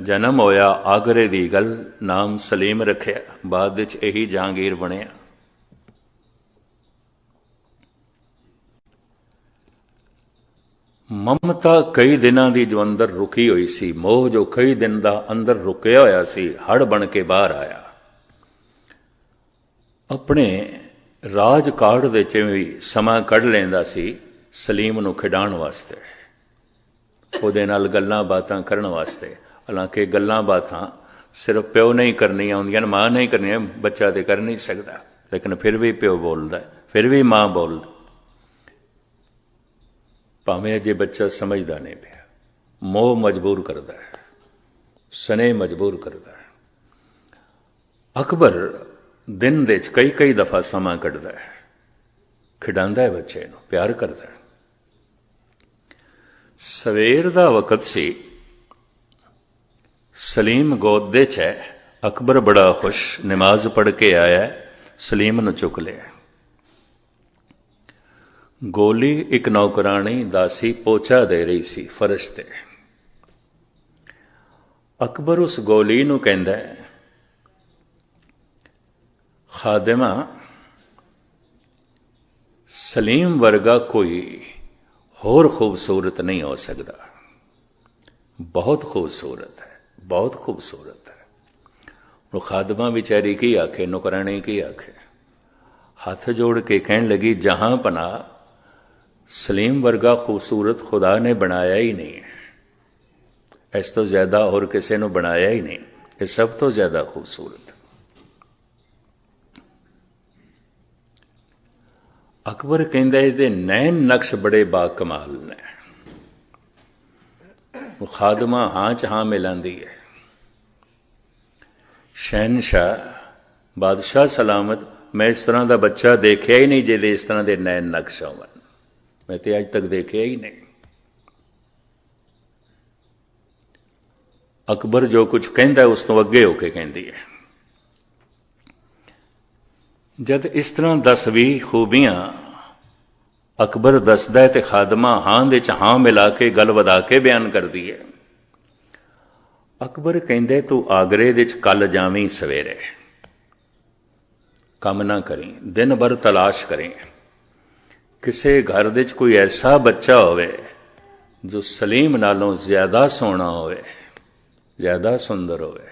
जन्म होया, आगरे दी गल, नाम सलीम रखिया, बाद विच यही जहांगीर बनिया। ममता कई दिनां दी जो अंदर रुकी हुई सी, मोह जो कई दिन दा अंदर रुकिया होया सी, हड़ बन के बाहर आया। अपने राज काड़ दे च भी समा कढ़ लेंदा सी सलीम नूं खिडाण वास्ते, ਉਹਦੇ ਨਾਲ ਗੱਲਾਂ ਬਾਤਾਂ ਕਰਨ ਵਾਸਤੇ। ਹਾਲਾਂਕਿ ਗੱਲਾਂ ਬਾਤਾਂ सिर्फ प्यो नहीं करनी आउंदियां, मां नहीं करनी, बच्चा तो कर नहीं सकता, लेकिन फिर भी प्यो बोलता, फिर भी मां बोलती, भावें अजे बच्चा समझदा नहीं पिया। मोह मजबूर करता है, स्नेह मजबूर करता है। अकबर दिन दे कई कई दफा समा कढ़दा है, खिडांदा है बच्चे नूं, प्यार करता है। सवेर दा वकत सी, सलीम गोद दे च है, अकबर बड़ा खुश, नमाज पढ़ के आया, सलीम नूं चुक लिया। गोली एक नौकरानी दासी पोचा दे रही सी फर्श ते। अकबर उस गोली नूं कहंदा है, खादिमा, सलीम वर्गा कोई होर खूबसूरत नहीं हो सकता, बहुत खूबसूरत है, बहुत खूबसूरत है। वो खादमा बेचारी की आखे, नौकरानी की आखे, हाथ जोड़ के कहन लगी, जहां पना सलीम वर्गा खूबसूरत खुदा ने बनाया ही नहीं है, इस तो ज्यादा और किसी ने बनाया ही नहीं, ये सब तो ज्यादा खूबसूरत है। अकबर कहंदा इहदे नैन नक्श बड़े बाकमाल ने। वो खादमा हां च हां मिलांदी है। शहनशाह, बादशाह सलामत, मैं इस तरह का बच्चा देखिया ही नहीं जिहदे इस तरह के नैन नक्श होवन, मैं तो अज तक देखिया ही नहीं। अकबर जो कुछ कहता है उस तो अगे होके कहती है। जद इस तरह 10-20 खूबियां अकबर दसदा है तो खादमा हां दे च हां मिला के गल वधा के बयान करती है। अकबर कहंदे तू आगरे दे च कल जावीं सवेरे, कम ना करी, दिन भर तलाश करें, किसी घर दे च कोई ऐसा बच्चा होवे जो सलीम नालों ज्यादा सोहना होवे, ज्यादा सुंदर होवे,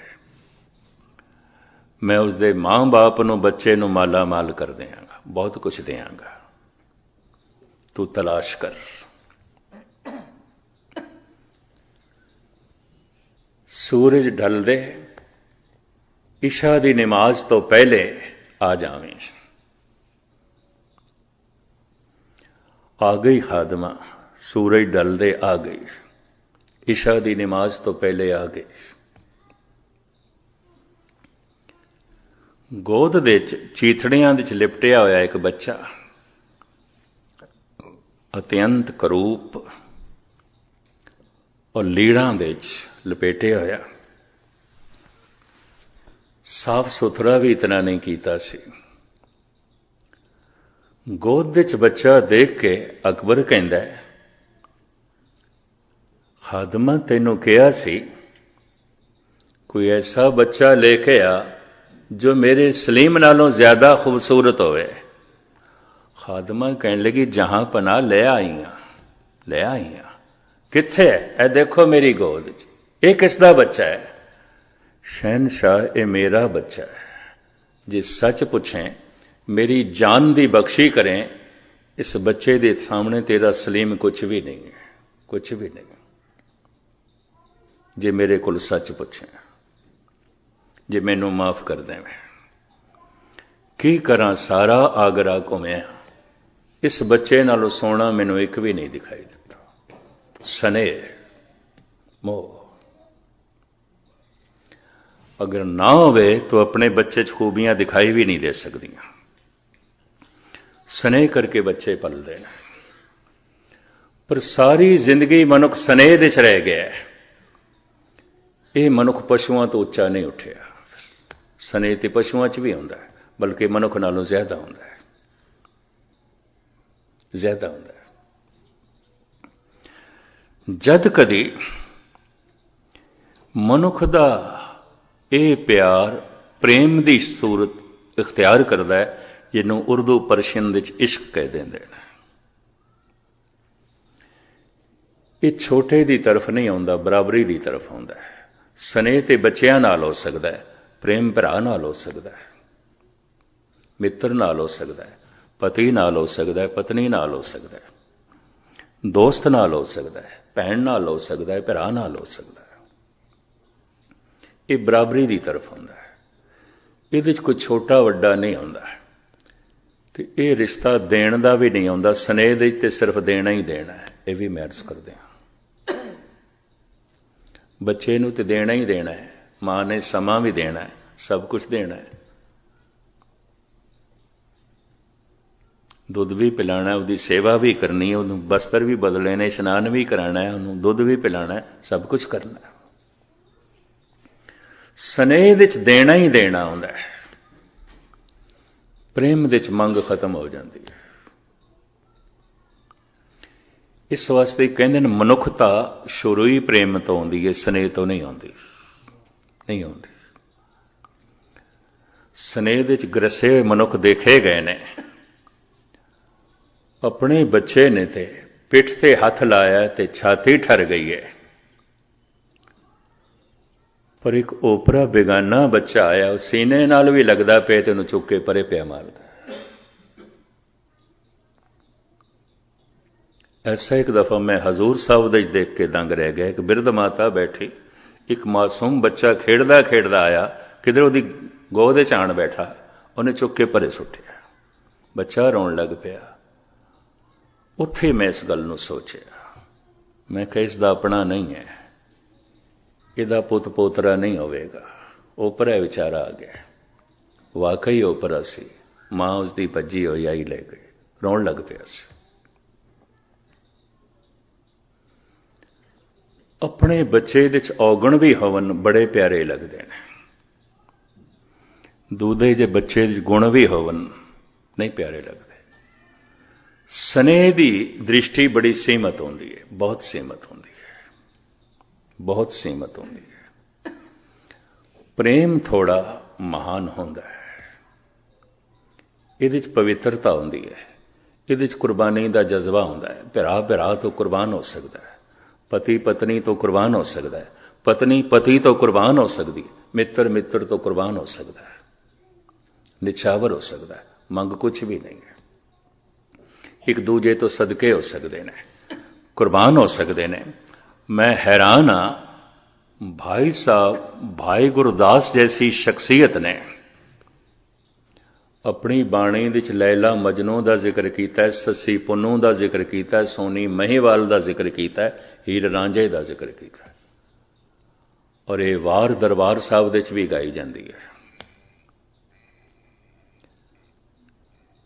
मैं उसके मां बाप नूं बच्चे नूं माला माल कर देंगा, बहुत कुछ देंगा, तू तलाश कर। सूरज ढल दे, इशा दी नमाज तो पहले आ जावें। आ गई खादमा, सूरज ढल दे आ गई, इशा दी नमाज तो पहले आ गई। गोद दे चीथड़ियां दे लिपटिया होया एक बच्चा, अत्यंत करूप और लीड़ां दे लपेटे होया, साफ सुथरा भी इतना नहीं कीता सी। गोद दे बच्चा देख के अकबर कहंदा है, खादमा तैनूं कहा सी कोई ऐसा बच्चा लेके आ जो मेरे सलीम नालों ज्यादा खूबसूरत होवे। खादमा कहने लगी, जहां पना ले आई हां, ले आई हां, किथे है? ए देखो मेरी गोद च, ये किसदा बच्चा है? शहनशाह, ये मेरा बच्चा है, जे सच पूछें मेरी जान दी बख्शी करें, इस बच्चे दे सामने तेरा सलीम कुछ भी नहीं है, कुछ भी नहीं। जे मेरे को सच पूछें, जे मैनू माफ कर दें, की करा, सारा आगरा घुमिया, इस बच्चे नालों सोना मैनू एक भी नहीं दिखाई देता। स्नेह, मोह अगर ना होवे तो अपने बच्चे च खूबियां दिखाई भी नहीं दे सकदियां। स्नेह करके बच्चे पल देना, पर सारी जिंदगी मनुख स्नेह दे च रह गया है। ये मनुख पशुओं तो उच्चा नहीं उठिया। स्नेह तो पशुओं च भी होंदा है, बल्कि मनुख नालों ज्यादा होंदा है, ज्यादा होंदा है। जद कदी मनुख दा ये प्यार प्रेम दी सूरत इख्तियार करता है, जिन्हों उर्दू परशियन दे इश्क कह देंदे ने, ये छोटे दी तरफ नहीं आउंदा, बराबरी दी तरफ आउंदा है। स्नेह ते बच्चियां नाल हो सकता है, प्रेम भरा नाल हो सकता है, मित्र नाल हो सकता है, पति नाल हो सकता है, पत्नी नाल हो सकता है, दोस्त नाल हो सकता है, भैन नाल हो सकता है, भरा नाल हो सकता है। ये बराबरी की तरफ होंदा है, ये कोई छोटा वड्डा नहीं होंदा। तो ये रिश्ता देण का भी नहीं आउंदा, स्नेह दे ते सिर्फ देना ही देना है। ये भी मैं अर्ज करदे हां, बच्चे नूं ते देना ही देना है, मां ने समा भी देना है, सब कुछ देना है। दुध भी पिलाना है, उसकी सेवा भी करनी है, उन्होंने बस्तर भी बदले ने, इशनान भी कराना है, उन्होंने दुध भी पिलाना है, सब कुछ करना है। स्नेह विच देना ही देना आउंदा है, प्रेम विच मंग खत्म हो जाती है। इस वास्ते कहते हैं मनुखता शुरू ही प्रेम तो आउंदी है, स्नेह तो नहीं आउंदी, नहीं आउंदी। स्नेह विच ग्रसे हुए मनुख देखे गए ने, अपने बच्चे ने ते पिठ ते हथ लाया ते छाती ठर गई है, पर एक ओपरा बेगाना बच्चा आया, सीने नाल भी लगदा पे ते उन्हें चुक के परे पिया मारदा। ऐसा एक दफा मैं हजूर साहब दे देख के दंग रह गया। एक बिरध माता बैठी, एक मासूम बच्चा खेड़दा खेड़दा आया, किधर उहदी गोद च आण बैठा, उन्हें चुक के परे सुट्टिया, बच्चा रोन लग पिया। उत्थे मैं इस गल नूं सोचिया, मैं कहा इसदा अपना नहीं है, इहदा पुत पोतरा नहीं होवेगा। ओपरा विचारा आ गया, वाकई ओपरा सी, मां उसकी भज्जी होई आई ले गई, रोन लग पिया सी। अपने बच्चे विच औगण भी होवन बड़े प्यारे लगते हैं, दूधे जे बच्चे विच गुण भी होवन नहीं प्यारे लगते। स्नेह की दृष्टि बड़ी सीमित होती है, बहुत सीमित होती है, बहुत सीमित होती है। प्रेम थोड़ा महान होता है, ये पवित्रता होती है, ये कुर्बानी का जज्बा होता है। भरा भरा तो कुर्बान हो सकता है, पति पत्नी तो कुर्बान हो सकता है, पत्नी पति तो कुर्बान हो सकती है, मित्र मित्र तो कुर्बान हो सकता है, निछावर हो सकता है, मंग कुछ भी नहीं है। एक दूजे तो सदके हो सकते हैं, कुर्बान हो सकते हैं। मैं हैरान हाँ, भाई साहब भाई गुरदास जैसी शख्सियत ने अपनी बाणी विच लैला मजनू का जिक्र किया, ससी पुन्नू का जिक्र किया, सोनी महीवाल का जिक्र किया, हीर रांझे का जिक्र किया, और ये वार दरबार साहब विच भी गाई जाती है।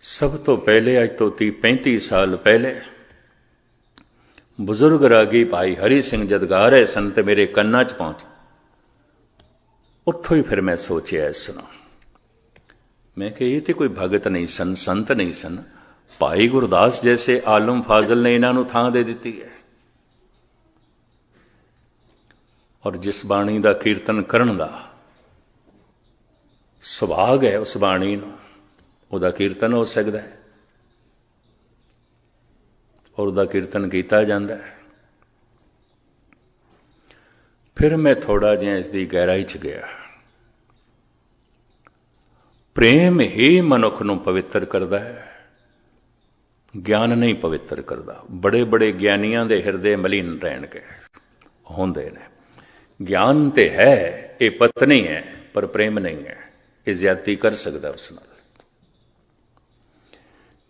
सब तो पहले अज तो 30-35 साल पहले बुजुर्ग रागी भाई हरि सिंह जद गा रहे सन ते मेरे कन्ना च पहुंच, उत्थों ही फिर मैं सोचिया इस सुना, मैं कि ये तो कोई भगत नहीं सन, संत नहीं सन, भाई गुरदास जैसे आलम फाजल ने इन्हों थां दे दी है। और जिस बाणी का कीर्तन करन दा सुभाग है, उस बाणी नूं ਉਹਦਾ कीर्तन हो सकता है और ਉਹਦਾ कीर्तन किया जाता है। फिर मैं थोड़ा जिहा इसकी गहराई च गया। प्रेम ही मनुख नूं पवित्र करता है, ज्ञान नहीं पवित्र करता। बड़े बड़े ज्ञानियों के हिरदे मलीन रहन के होंदे ने। ज्ञान ते है, ये पत्नी है, पर प्रेम नहीं है, ये ज्यादती कर सकता उस नाल।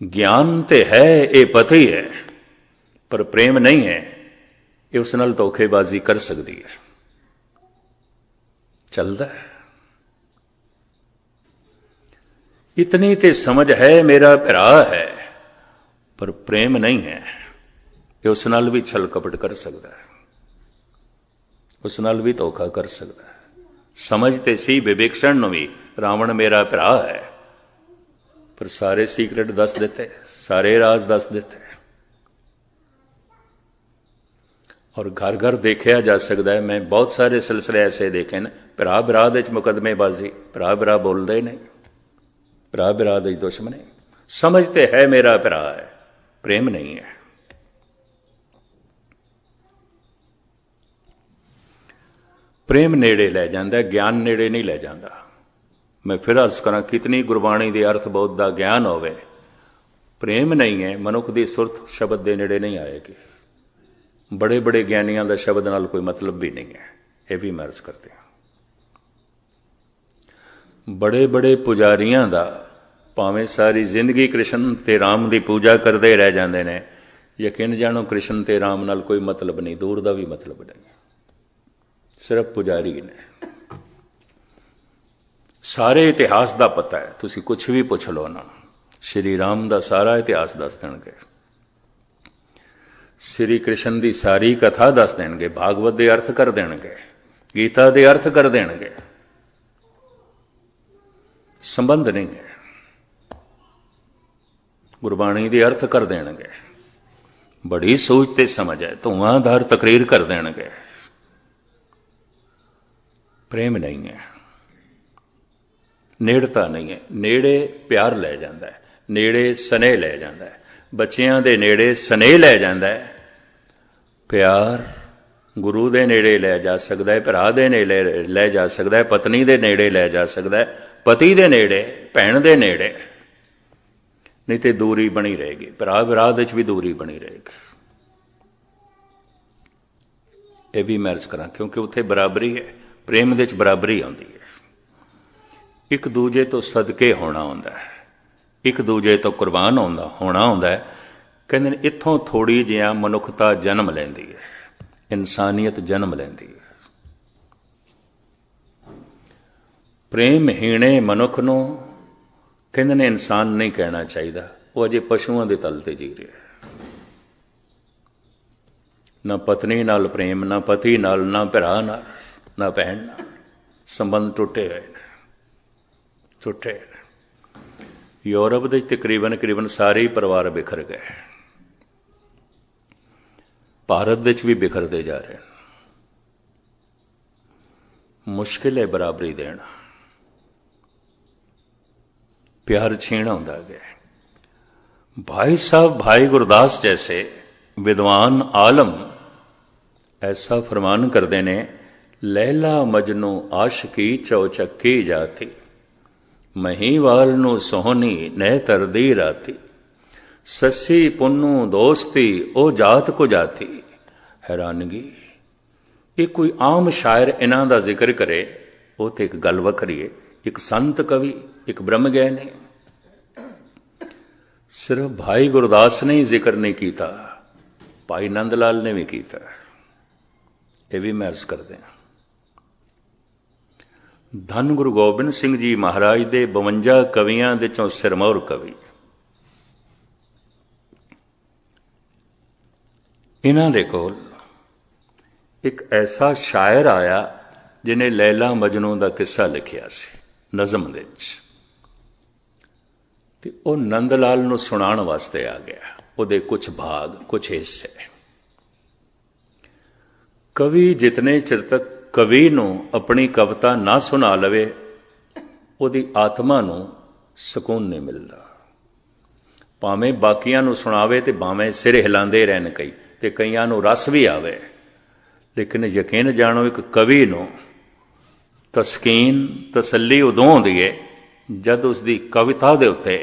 ज्ञान ते है, ये पति है, पर प्रेम नहीं है, ये उस नाल धोखेबाजी कर सकती है। चलता है। इतनी ते समझ है मेरा भरा है, पर प्रेम नहीं है, ये उस नाल भी छल कपट कर सकता है, उस नाल भी धोखा कर सकता है। समझते सी विवेक्षण नूं भी रावण मेरा भरा है, पर सारे सीक्रेट दस देते, सारे राज दस देते। और घर घर देखा जा सकता है। मैं बहुत सारे सिलसिले ऐसे देखे न, भरा भरा दे मुकदमेबाजी, भरा भरा बोलते नहीं, भरा भरा दे दुश्मनी। समझते है मेरा भरा है, प्रेम नहीं है। प्रेम नेड़े लै जाता, ज्ञान नेड़े नहीं लै जाता। मैं फिर अर्ज करा, कितनी गुरबाणी के अर्थ बहुत का ज्ञान होवे, प्रेम नहीं है, मनुख की सुरत शब्द के नेड़े नहीं आएगी। बड़े बड़े ज्ञानियों का शब्द नाल कोई मतलब भी नहीं है, यह भी मैं अर्ज करते हैं। बड़े बड़े पुजारियां दा भावें सारी जिंदगी कृष्ण ते राम की पूजा करते रह जाते हैं, यकीन जानो कृष्ण ते राम नाल कोई मतलब नहीं, दूर का भी मतलब नहीं, सिर्फ पुजारी ने। सारे इतिहास का पता है, तुसी कुछ भी पुछ लो ना, श्री राम का सारा इतिहास दस देंगे, श्री कृष्ण की सारी कथा दस देंगे, भागवत के अर्थ कर देंगे, गीता के अर्थ कर देंगे, संबंध नहीं है, गुरबाणी के अर्थ कर देंगे, बड़ी सोच ते समझ है, धुआंधार तकरीर कर देंगे। प्रेम नहीं है, नेड़ता नहीं है, नेड़े प्यार लै जाता है, नेड़े स्नेह लै जाता है, बच्चियां दे नेड़े स्नेह लै जाता है, प्यार गुरु दे नेड़े लै जा सकता है, भरा दे नेड़े लै जा सकता है, पत्नी दे नेड़े लै जा सकता है, पति दे नेड़े, भैन दे नेड़े, नहीं तो दूरी बनी रहेगी, भरा भरा दे भी दूरी बनी रहेगी। यह भी मैं अर्ज करा, क्योंकि उत्थे बराबरी है, प्रेम दे बराबरी आती है, एक दूजे तो सदके होना होंदा है, एक दूजे तो कुर्बान होना होंदा है। कहते इत्थों थोड़ी जिहा मनुखता जन्म लैंदी है, इंसानियत जन्म लैंदी है। प्रेमहीणे मनुख नूं कहते ने इंसान नहीं कहना चाहिए, वो अजे पशुओं के तल ते जी रहा है। ना पत्नी नाल प्रेम, ना पति नाल, ना भरा नाल, ना भैन नाल, संबंध टुटे हुए टुटे। यूरोप के तकरीबन सारे ही परिवार बिखर गए, भारत भी बिखरते जा रहे हैं। मुश्किल है बराबरी देना, प्यार छीण आउंदा गया। भाई साहब भाई गुरदास जैसे विद्वान आलम ऐसा फरमान करते ने, लैला मजनू आशिकी चौचक्की जाती, महीवाल नू सोहनी नह तरदी राती, ससी पुन्नू दोस्ती ओ जात को जाती। हैरानगी, ये कोई आम शायर इन्हां दा जिक्र करे, वो तो एक गल वखरी है, एक संत कवि, एक ब्रह्म ज्ञानी। सिर्फ भाई गुरदास ने ही जिक्र नहीं किया, भाई नंद लाल ने भी किया, यह भी मैं अर्ज करते हैं। धन गुरु गोबिंद सिंह जी महाराज के 52 कवियां दे चों सिरमौर कवि, इन्हां दे कोल एक ऐसा शायर आया जिन्हें लैला मजनू का किस्सा लिखिया सी नज़म दे विच, ते ओ नंद लाल नूं सुणाण वास्ते आ गया, उहदे कुछ भाग कुछ हिस्से। कवि जितने चिर तक कवि नूं अपनी कविता ना सुना लवे, उहदी आत्मा नूं सकून नहीं मिलता। भावें बाकियां नूं सुणावे ते भावें सिर हिलांदे रहन कई, ते कईयां नूं रस भी आवे, लेकिन यकीन जानो एक कवि नूं तस्कीन तसल्ली उदों होंदी है जद उसकी कविता दे उत्ते,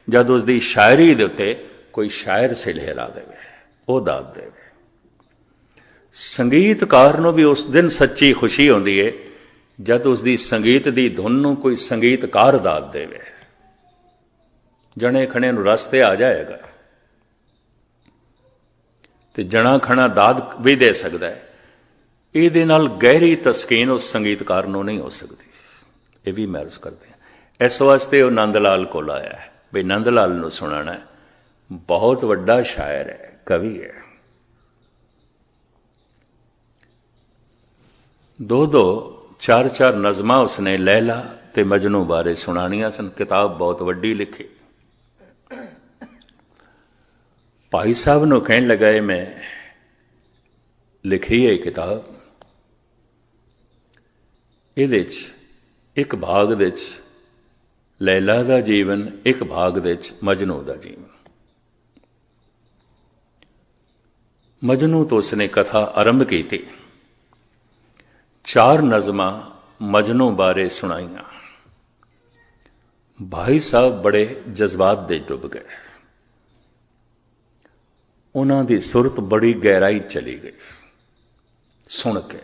जद उसकी शायरी दे उत्ते कोई शायर सिर हिला देवे, वो दाद देवे। संगीतकार नूं भी उस दिन सच्ची खुशी होंदी है जद उसकी संगीत की धुन नूं कोई संगीतकार दाद देवे, जने खने नूं रस ते आ जाएगा, ते जना खना दाद भी दे सकता है। ये नाल गहरी तस्कीन उस संगीतकार नूं नहीं हो सकती, ये भी मैं अर्ज करते हैं। इस वास्ते वो नंद लाल को आया है, भाई नंद लाल नूं सुनाना है, बहुत वड्डा शायर है, कवि है। दो चार चार नज़मां उसने लैला ते मजनू बारे सुनानियां सन, किताब बहुत वड्डी लिखी। भाई साहब नूं कहण लगा, मैं लिखी है किताब, इहदे एक भाग दे लैला दा जीवन, एक भाग दे मजनू दा जीवन। मजनू तो उसने कथा आरंभ की थी, 4 नज़मां मजनू बारे सुनाइयां। भाई साहब बड़े जज्बात दे डुब गए, उन्हां दी सुरत बड़ी गहराई चली गई सुन के।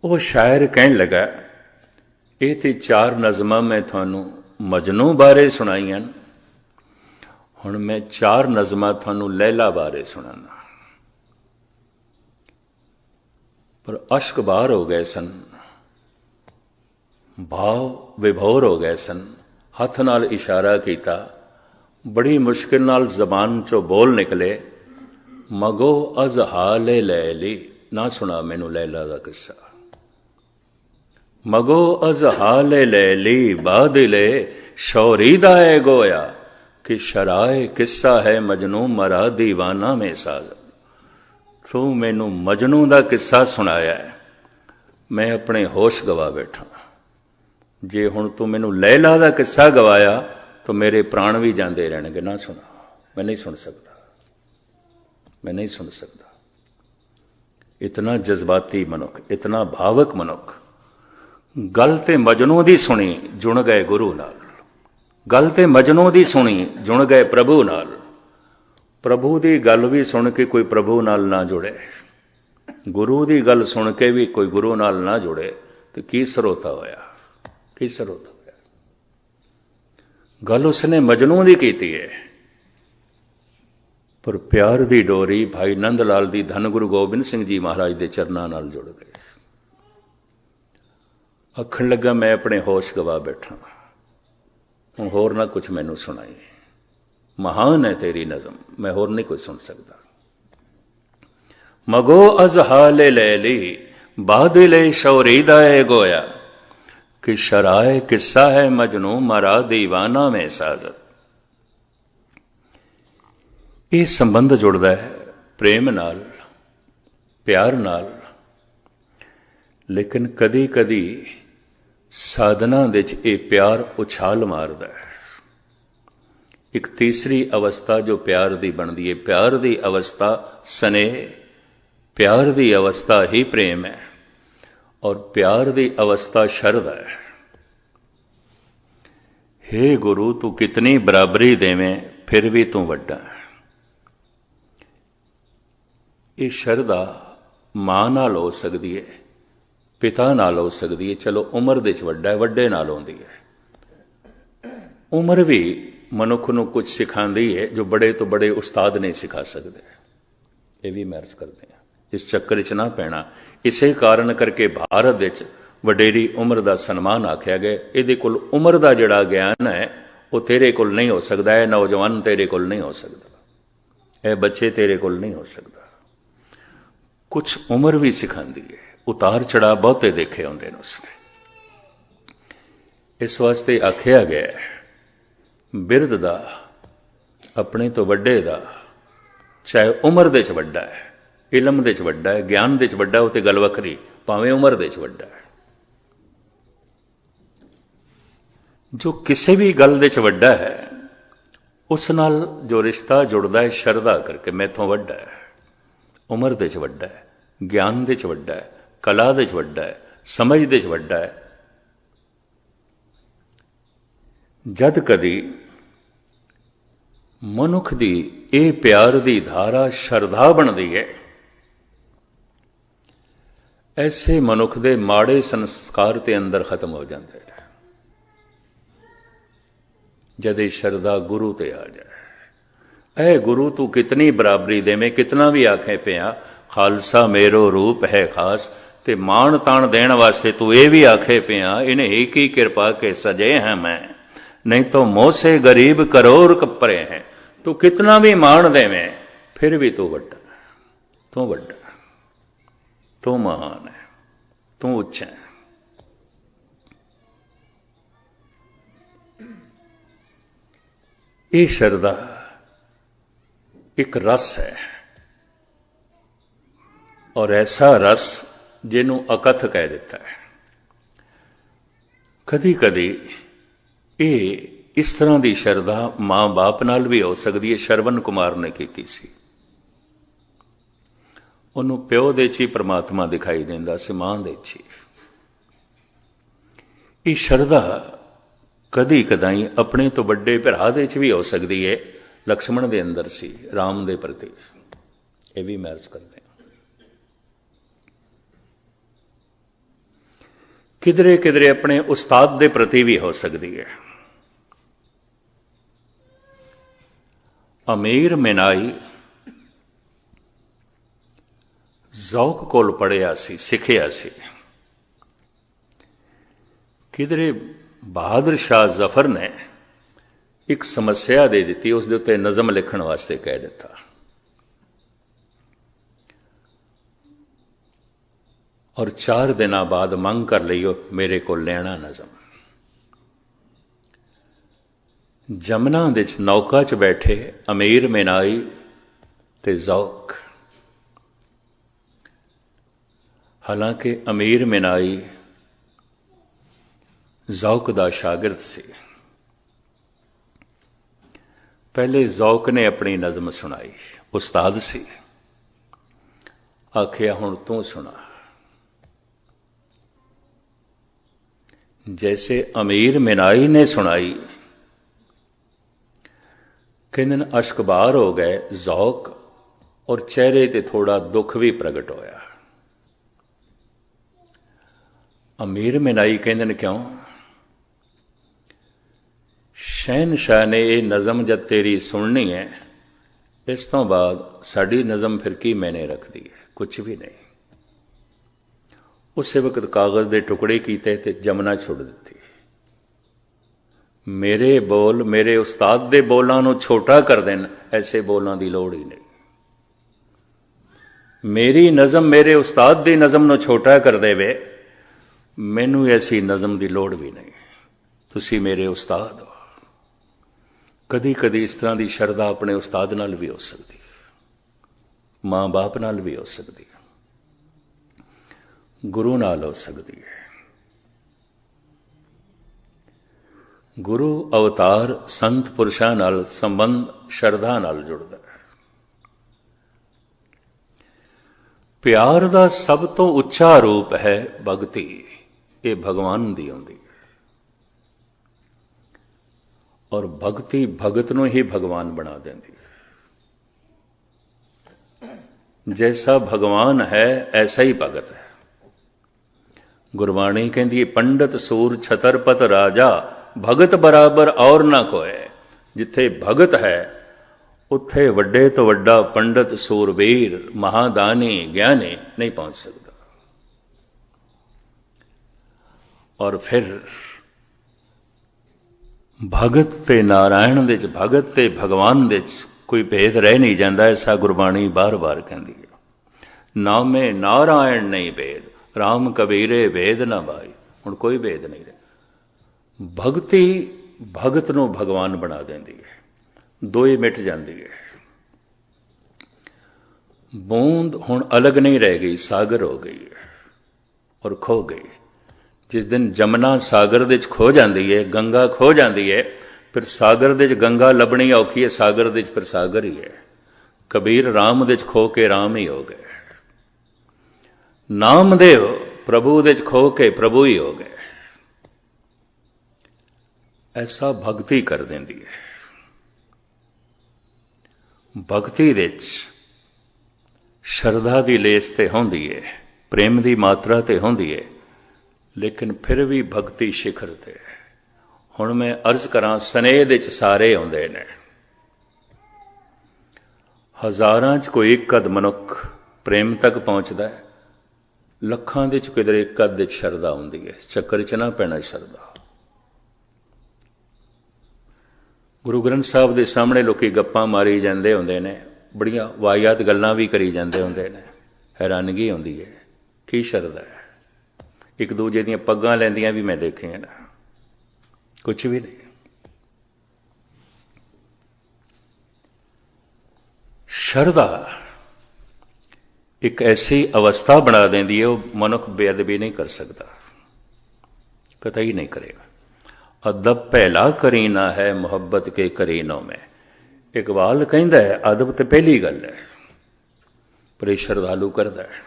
वो शायर कहन लगा, ਇਹ ਤੇ 4 ਨਜ਼ਮਾਂ ਮੈਂ ਤੁਹਾਨੂੰ ਮਜਨੂ ਬਾਰੇ ਸੁਣਾਈਆਂ। ਹੁਣ ਮੈਂ 4 ਨਜ਼ਮਾਂ ਤੁਹਾਨੂੰ ਲੈਲਾ ਬਾਰੇ ਸੁਣਾਣਾ। ਪਰ ਅਸ਼ਕ ਬਾਹਰ ਹੋ ਗਏ ਸਨ, ਭਾਵ ਵਿਭੋਰ ਹੋ ਗਏ ਸਨ। ਹੱਥ ਨਾਲ ਇਸ਼ਾਰਾ ਕੀਤਾ, ਬੜੀ ਮੁਸ਼ਕਿਲ ਨਾਲ ਜ਼ਬਾਨ ਚੋਂ ਬੋਲ ਨਿਕਲੇ, ਮਗੋ ਅਜ਼ ਹਾਲੇ ਲੈਲੀ। ਨਾ ਸੁਣਾ ਮੈਨੂੰ ਲੈਲਾ ਦਾ ਕਿੱਸਾ। ਮਗੋ ਅਜ਼ ਹਾਲੇ ਲੈਲੀ ਬਾਦਿਲੇ ਸ਼ੌਰੀਦਾ ਹੈ ਗੋਇਆ ਕਿ ਸ਼ਰਾਏ ਕਿੱਸਾ ਹੈ ਮਜਨੂ ਮਰਾ ਦੀਵਾਨਾ ਮੇ ਸਾਜ਼। ਤੂੰ ਮੈਨੂੰ ਮਜਨੂ ਦਾ ਕਿੱਸਾ ਸੁਣਾਇਆ, ਮੈਂ ਆਪਣੇ ਹੋਸ਼ ਗਵਾ ਬੈਠਾ। ਜੇ ਹੁਣ ਤੂੰ ਮੈਨੂੰ ਲੈਲਾ ਦਾ ਕਿੱਸਾ ਗਵਾਇਆ ਤਾਂ ਮੇਰੇ ਪ੍ਰਾਣ ਵੀ ਜਾਂਦੇ ਰਹਿਣਗੇ। ਨਾ ਸੁਣਾ, ਮੈਂ ਨਹੀਂ ਸੁਣ ਸਕਦਾ, ਮੈਂ ਨਹੀਂ ਸੁਣ ਸਕਦਾ। ਇਤਨਾ ਜਜ਼ਬਾਤੀ ਮਨੁੱਖ, ਇਤਨਾ ਭਾਵਕ ਮਨੁੱਖ। ਗੱਲ ਤੇ ਮਜਨੂ ਦੀ ਸੁਣੀ, ਜੁੜ ਗਏ ਗੁਰੂ ਨਾਲ। ਗੱਲ ਤੇ ਮਜਨੂ ਦੀ ਸੁਣੀ, ਜੁੜ ਗਏ ਪ੍ਰਭੂ ਨਾਲ। ਪ੍ਰਭੂ ਦੀ ਗੱਲ ਵੀ ਸੁਣ ਕੇ ਕੋਈ ਪ੍ਰਭੂ ਨਾਲ ਨਾ ਜੁੜੇ, ਗੁਰੂ ਦੀ ਗੱਲ ਸੁਣ ਕੇ ਵੀ ਕੋਈ ਗੁਰੂ ਨਾਲ ਨਾ ਜੁੜੇ, ਤੇ ਕੀ ਸਰੋਤਾ ਹੋਇਆ, ਕੀ ਸਰੋਤਾ ਹੋਇਆ। ਗੱਲ ਉਸਨੇ ਮਜਨੂ ਦੀ ਕੀਤੀ ਹੈ, ਪਰ ਪਿਆਰ ਦੀ ਡੋਰੀ ਭਾਈ ਨੰਦ ਲਾਲ ਦੀ ਧੰਨ ਗੁਰੂ ਗੋਬਿੰਦ ਸਿੰਘ ਜੀ ਮਹਾਰਾਜ ਦੇ ਚਰਨਾਂ ਨਾਲ ਜੁੜ ਗਈ। ਆਖਣ ਲੱਗਾ, ਮੈਂ ਆਪਣੇ ਹੋਸ਼ ਗਵਾ ਬੈਠਾ, ਹੁਣ ਹੋਰ ਨਾ ਕੁਛ ਮੈਨੂੰ ਸੁਣਾਈ। ਮਹਾਨ ਹੈ ਤੇਰੀ ਨਜ਼ਮ, ਮੈਂ ਹੋਰ ਨਹੀਂ ਕੁਝ ਸੁਣ ਸਕਦਾ। ਮਗੋ ਅਜ਼ ਹਾਲੇ ਲੈਲੀ ਬਾਦਿਲੇ ਸ਼ੌਰੀਦਾ ਹੈ ਗੋਇਆ ਕਿ ਸ਼ਰਾਏ ਕਿੱਸਾ ਹੈ ਮਜਨੂ ਮਰਾ ਦੀਵਾਨਾ ਮੇ ਸਾਜ਼ਤ। ਇਹ ਸੰਬੰਧ ਜੁੜਦਾ ਹੈ ਪ੍ਰੇਮ ਨਾਲ, ਪਿਆਰ ਨਾਲ। ਲੇਕਿਨ ਕਦੀ ਕਦੀ ਸਾਧਨਾ ਦੇ ਵਿੱਚ ਇਹ ਪਿਆਰ ਉਛਾਲ ਮਾਰਦਾ ਹੈ। ਇੱਕ ਤੀਸਰੀ ਅਵਸਥਾ ਜੋ ਪਿਆਰ ਦੀ ਬਣਦੀ ਹੈ, ਪਿਆਰ ਦੀ ਅਵਸਥਾ ਸਨੇਹ, ਪਿਆਰ ਦੀ ਅਵਸਥਾ ਹੀ ਪ੍ਰੇਮ ਹੈ, ਔਰ ਪਿਆਰ ਦੀ ਅਵਸਥਾ ਸ਼ਰਧਾ ਹੈ। हे ਗੁਰੂ ਤੂੰ ਕਿਤਨੀ ਬਰਾਬਰੀ ਦੇਵੇਂ ਫਿਰ ਵੀ ਤੂੰ ਵੱਡਾ ਹੈ। ਇਹ ਸ਼ਰਧਾ ਮਾਂ ਨਾਲ ਹੋ ਸਕਦੀ ਹੈ, ਪਿਤਾ ਨਾਲ ਹੋ ਸਕਦੀ ਹੈ। ਚਲੋ ਉਮਰ ਦੇ ਵਿੱਚ ਵੱਡਾ ਹੈ, ਵੱਡੇ ਨਾਲ ਹੁੰਦੀ ਹੈ। ਉਮਰ ਵੀ ਮਨੁੱਖ ਨੂੰ ਕੁਝ ਸਿਖਾਉਂਦੀ ਹੈ ਜੋ ਬੜੇ ਤੋਂ ਬੜੇ ਉਸਤਾਦ ਨਹੀਂ ਸਿਖਾ ਸਕਦੇ। ਇਹ ਵੀ ਮੈਂ ਅਰਜ਼ ਕਰਦੇ ਹਾਂ, ਇਸ ਚੱਕਰ 'ਚ ਨਾ ਪੈਣਾ। ਇਸੇ ਕਾਰਨ ਕਰਕੇ ਭਾਰਤ ਵਿੱਚ ਵਡੇਰੀ ਉਮਰ ਦਾ ਸਨਮਾਨ ਆਖਿਆ ਗਿਆ। ਇਹਦੇ ਕੋਲ ਉਮਰ ਦਾ ਜਿਹੜਾ ਗਿਆਨ ਹੈ ਉਹ ਤੇਰੇ ਕੋਲ ਨਹੀਂ ਹੋ ਸਕਦਾ। ਇਹ ਨੌਜਵਾਨ ਤੇਰੇ ਕੋਲ ਨਹੀਂ ਹੋ ਸਕਦਾ, ਇਹ ਬੱਚੇ ਤੇਰੇ ਕੋਲ ਨਹੀਂ ਹੋ ਸਕਦਾ। ਕੁਝ ਉਮਰ ਵੀ ਸਿਖਾਉਂਦੀ ਹੈ, ਉਤਾਰ ਚੜਾਅ ਬਹੁਤੇ ਦੇਖੇ ਹੁੰਦੇ ਨੇ ਉਸਨੇ। ਇਸ ਵਾਸਤੇ ਆਖਿਆ ਗਿਆ ਬਿਰਧ ਦਾ, ਆਪਣੇ ਤੋਂ ਵੱਡੇ ਦਾ, ਚਾਹੇ ਉਮਰ ਦੇ 'ਚ ਵੱਡਾ ਹੈ, ਇਲਮ ਦੇ 'ਚ ਵੱਡਾ ਹੈ, ਗਿਆਨ ਦੇ 'ਚ ਵੱਡਾ, ਉਹ ਤੇ ਗੱਲ ਵੱਖਰੀ, ਭਾਵੇਂ ਉਮਰ ਦੇ 'ਚ ਵੱਡਾ ਹੈ। ਜੋ ਕਿਸੇ ਵੀ ਗੱਲ ਦੇ 'ਚ ਵੱਡਾ ਹੈ ਉਸ ਨਾਲ ਜੋ ਰਿਸ਼ਤਾ ਜੁੜਦਾ ਹੈ ਸ਼ਰਧਾ ਕਰਕੇ, ਮੈਥੋਂ ਵੱਡਾ ਹੈ, ਉਮਰ ਦੇ 'ਚ ਵੱਡਾ ਹੈ, ਗਿਆਨ ਦੇ 'ਚ ਵੱਡਾ ਹੈ, ਕਲਾ ਦੇ 'ਚ ਵੱਡਾ ਹੈ, ਸਮਝ ਦੇ 'ਚ ਵੱਡਾ ਹੈ। ਜਦ ਕਦੀ ਮਨੁੱਖ ਦੀ ਇਹ ਪਿਆਰ ਦੀ ਧਾਰਾ ਸ਼ਰਧਾ ਬਣਦੀ ਹੈ, ਐਸੇ ਮਨੁੱਖ ਦੇ ਮਾੜੇ ਸੰਸਕਾਰ ਤੇ ਅੰਦਰ ਖਤਮ ਹੋ ਜਾਂਦੇ ਨੇ। ਜਦ ਇਹ ਸ਼ਰਧਾ ਗੁਰੂ ਤੇ ਆ ਜਾਏ, ਐ ਗੁਰੂ ਤੂੰ ਕਿਤਨੀ ਬਰਾਬਰੀ ਦੇਵੇਂ, ਕਿਤਨਾ ਵੀ ਆਖੇ ਪਿਆ ਖਾਲਸਾ ਮੇਰੋ ਰੂਪ ਹੈ ਖਾਸ, ਤੇ ਮਾਣ ਤਾਣ ਦੇਣ ਵਾਸਤੇ ਤੂੰ ਇਹ ਵੀ ਆਖੇ ਪਿਆ ਇਹਨੇ ਇੱਕ ਹੀ ਕਿਰਪਾ ਕੇ ਸਜੇ ਹੈ ਮੈਂ, ਨਹੀਂ ਤਾਂ ਮੋਸੇ ਗਰੀਬ ਕਰੋੜ ਕੱਪਰੇ ਹੈ। ਤੂੰ ਕਿਤਨਾ ਵੀ ਮਾਣ ਦੇਵੇਂ ਫਿਰ ਵੀ ਤੂੰ ਵੱਡਾ, ਤੂੰ ਵੱਡਾ, ਤੂੰ ਮਹਾਨ ਹੈ, ਤੂੰ ਉੱਚਾ ਹੈ। ਇਹ ਸ਼ਰਧਾ ਇੱਕ ਰਸ ਹੈ, ਔਰ ਐਸਾ ਰਸ ਜਿਹਨੂੰ ਅਕਥ ਕਹਿ ਦਿੱਤਾ ਹੈ। ਕਦੀ ਕਦੀ ਇਹ ਇਸ ਤਰ੍ਹਾਂ ਦੀ ਸ਼ਰਧਾ ਮਾਂ ਬਾਪ ਨਾਲ ਵੀ ਹੋ ਸਕਦੀ ਹੈ। ਸ਼ਰਵਨ ਕੁਮਾਰ ਨੇ ਕੀਤੀ ਸੀ, ਉਹਨੂੰ ਪਿਓ ਦੇ 'ਚ ਹੀ ਪ੍ਰਮਾਤਮਾ ਦਿਖਾਈ ਦਿੰਦਾ ਸੀ, ਮਾਂ ਦੇ 'ਚ ਹੀ। ਇਹ ਸ਼ਰਧਾ ਕਦੀ ਕਦਾਈ ਆਪਣੇ ਤੋਂ ਵੱਡੇ ਭਰਾ ਦੇ 'ਚ ਵੀ ਹੋ ਸਕਦੀ ਹੈ। ਲਕਸ਼ਮਣ ਦੇ ਅੰਦਰ ਸੀ, ਰਾਮ ਦੇ ਪ੍ਰਤੀ। ਇਹ ਵੀ ਮੈਂ ਅਰਜ਼ ਕਰਦੇ ਹਾਂ ਕਿਧਰੇ ਕਿਧਰੇ ਆਪਣੇ ਉਸਤਾਦ ਦੇ ਪ੍ਰਤੀ ਵੀ ਹੋ ਸਕਦੀ ਹੈ। ਅਮੀਰ ਮਿਨਾਈ ਜ਼ੌਕ ਕੋਲ ਪੜ੍ਹਿਆ ਸੀ, ਸਿੱਖਿਆ ਸੀ। ਕਿਧਰੇ ਬਹਾਦਰ ਸ਼ਾਹ ਜ਼ਫਰ ਨੇ ਇੱਕ ਸਮੱਸਿਆ ਦੇ ਦਿੱਤੀ, ਉਸ ਦੇ ਉੱਤੇ ਨਜ਼ਮ ਲਿਖਣ ਵਾਸਤੇ ਕਹਿ ਦਿੱਤਾ। ਔਰ 4 ਦਿਨਾਂ ਬਾਅਦ ਮੰਗ ਕਰ ਲਈ ਉਹ ਮੇਰੇ ਕੋਲ ਲੈਣਾ ਨਜ਼ਮ। ਜਮਨਾ ਦੇ ਵਿੱਚ ਨੌਕਾ 'ਚ ਬੈਠੇ ਅਮੀਰ ਮਿਨਾਈ ਤੇ ਜ਼ੌਕ। ਹਾਲਾਂਕਿ ਅਮੀਰ ਮਿਨਾਈ ਜ਼ੌਕ ਦਾ ਸ਼ਾਗਿਰਦ ਸੀ। ਪਹਿਲੇ ਜ਼ੌਕ ਨੇ ਆਪਣੀ ਨਜ਼ਮ ਸੁਣਾਈ, ਉਸਤਾਦ ਸੀ। ਆਖਿਆ ਹੁਣ ਤੂੰ ਸੁਣਾ। जैसे अमीर मिनाई ने सुनाई, कहते दिन अश्कबार हो गए जौक और चेहरे ते थोड़ा दुख भी प्रगट होया। अमीर मिनाई कहते दिन क्यों? शहनशाह ने यह नज़म जब तेरी सुननी है, इस तो बाद साड़ी नज़म फिर की मैंने रख दी है, कुछ भी नहीं। उस वक्त कागज़ के टुकड़े किए ते जमना छुड़ दी। मेरे बोल मेरे उस्ताद के बोलों को छोटा कर देन, ऐसे बोलों की लोड़ ही नहीं। मेरी नज़म मेरे उस्ताद की नज़म को छोटा कर देवे, मैनू ऐसी नज़म की लोड़ भी नहीं। तुसी मेरे उस्ताद हो। कदी कदी इस तरह की शरदा अपने उस्ताद नाल भी हो सकती, माँ बाप नाल भी हो सकती, गुरु नाल हो सकती है। गुरु अवतार संत पुरुषां नाल संबंध शरदा नाल जुड़दा है। प्यार दा सब तो उच्चा रूप है भगती, ये भगवान दी होंदी है। और भगती भगत नूं ही भगवान बना देंदी है। जैसा भगवान है ऐसा ही भगत है। गुरबाणी कहती है पंडित सूर छतरपत राजा, भगत बराबर और ना कोई। जिथे भगत है उत्थे वड्डे तो वड्डा पंडित सूरवीर महादानी ज्ञानी नहीं पहुंच सकता। और फिर भगत ते नारायण दे, भगत ते भगवान दे कोई भेद रह नहीं जाता। ऐसा गुरबाणी बार बार कहती है। नामे नारायण नहीं भेद, राम कबीरे भेद ना भाई। हुण कोई भेद नहीं रहा। भगती भगत नूं भगवान बना देंदी है, दो ही मिट जाती है। बूंद हुण अलग नहीं रह गई, सागर हो गई है और खो गई। जिस दिन जमुना सागर दे खो जाती है, गंगा खो जाती है, फिर सागर दे गंगा लभनी औखी है, सागर दे फिर सागर ही है। कबीर राम दे खो के राम ही हो गए। नामदेव प्रभु दे खो के प्रभु ही हो गए। ऐसा भक्ति कर देंदी है। भक्ति दे शरधा की लेस ते होंदी है, प्रेम की मात्रा ते होंदी है, लेकिन फिर भी भक्ति शिखर ते है। हुण मैं अर्ज करा, स्नेह दे सारे आउंदे ने। हज़ारां च कोई एक अध मनुख प्रेम तक पहुंचता है, लखां दे किधरे एक अध शरदा आउंदी है। चक्कर च ना पैना शरदा। गुरु ग्रंथ साहब के सामने लोग गप्पां मारी जाते होंदे ने, बड़ियां वाहियात गल्लां भी करी जाते होंदे ने। हैरानगी आउंदी है, की शरदा है। एक दूजे दीयां पग्गां लैंदियां भी मैं देखियां ना, कुछ भी नहीं। शरदा एक ऐसी अवस्था बना देंदी है, वो मनुख बेअदबी नहीं कर सकता, कतई नहीं करेगा। अदब पहला करीना है मुहब्बत के करीनों में। इकबाल कहता है अदब तो पहली गल है, पर यह श्रद्धालु करता है।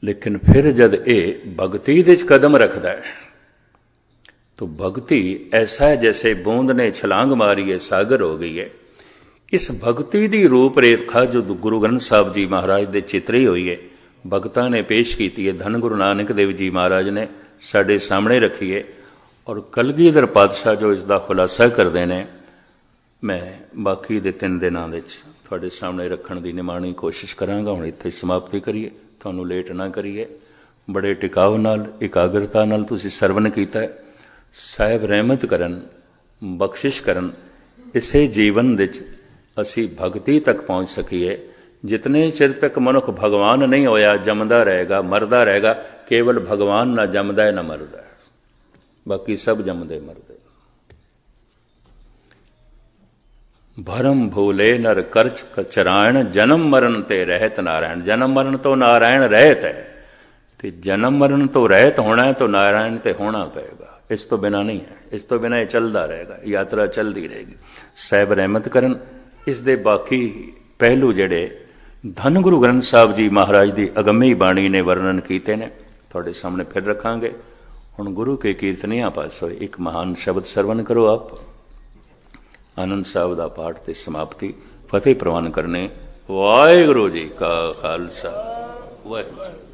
लेकिन फिर जद ये भगती दे कदम रखता है, तो भक्ति ऐसा है जैसे बूंद ने छलांग मारी है, सागर हो गई है। इस भक्ति की रूप रेखा जो गुरु ग्रंथ साहब जी महाराज दे चितरी हुई है, भगतां ने पेश की है, धन गुरु नानक देव जी महाराज ने साडे सामने रखी है। और कलगीधर पातशाह जो इसका खुलासा करते हैं, मैं बाकी दे 3 दिनों तुहाडे सामने रखण की निमाणी कोशिश करांगा। हुण इत्थे समाप्ति करिए, तुहानूं लेट ना करिए। बड़े टिकाव नाल एकाग्रता नाल तुसीं सरवण कीता है। साहिब रहमत करन, बख्शिश करन, इसे जीवन विच असी भगती तक पहुँच सकीए। जितने चिर तक मनुख भगवान नहीं होया, जमदा रहेगा, मरदा रहेगा। केवल भगवान ना जमदा है ना मरदा है, बाकी सब जमदे मरदे। भरम भूले नर करच कचरायण, जन्म मरण ते रहत नारायण। जन्म मरण तो नारायण रहत है, तो जन्म मरण तो रहत होना है, तो नारायण ते होना पेगा। इस तो बिना नहीं है, इस तो बिना ये चलता रहेगा, यात्रा चलती रहेगी। साहिब रहमत करन। इस दे बाकी पहलू जड़े धन गुरु ग्रंथ साहब जी महाराज की अगमी बाणी ने वर्णन किए ने, थोड़े सामने फिर रखांगे। हुण गुरु के कीर्तनियां पासों एक महान शब्द सरवण करो आप। आनंद साहब का पाठ ते समाप्ति फतेह प्रवान करने। वाहिगुरू जी का खालसा, वाहिगुरू।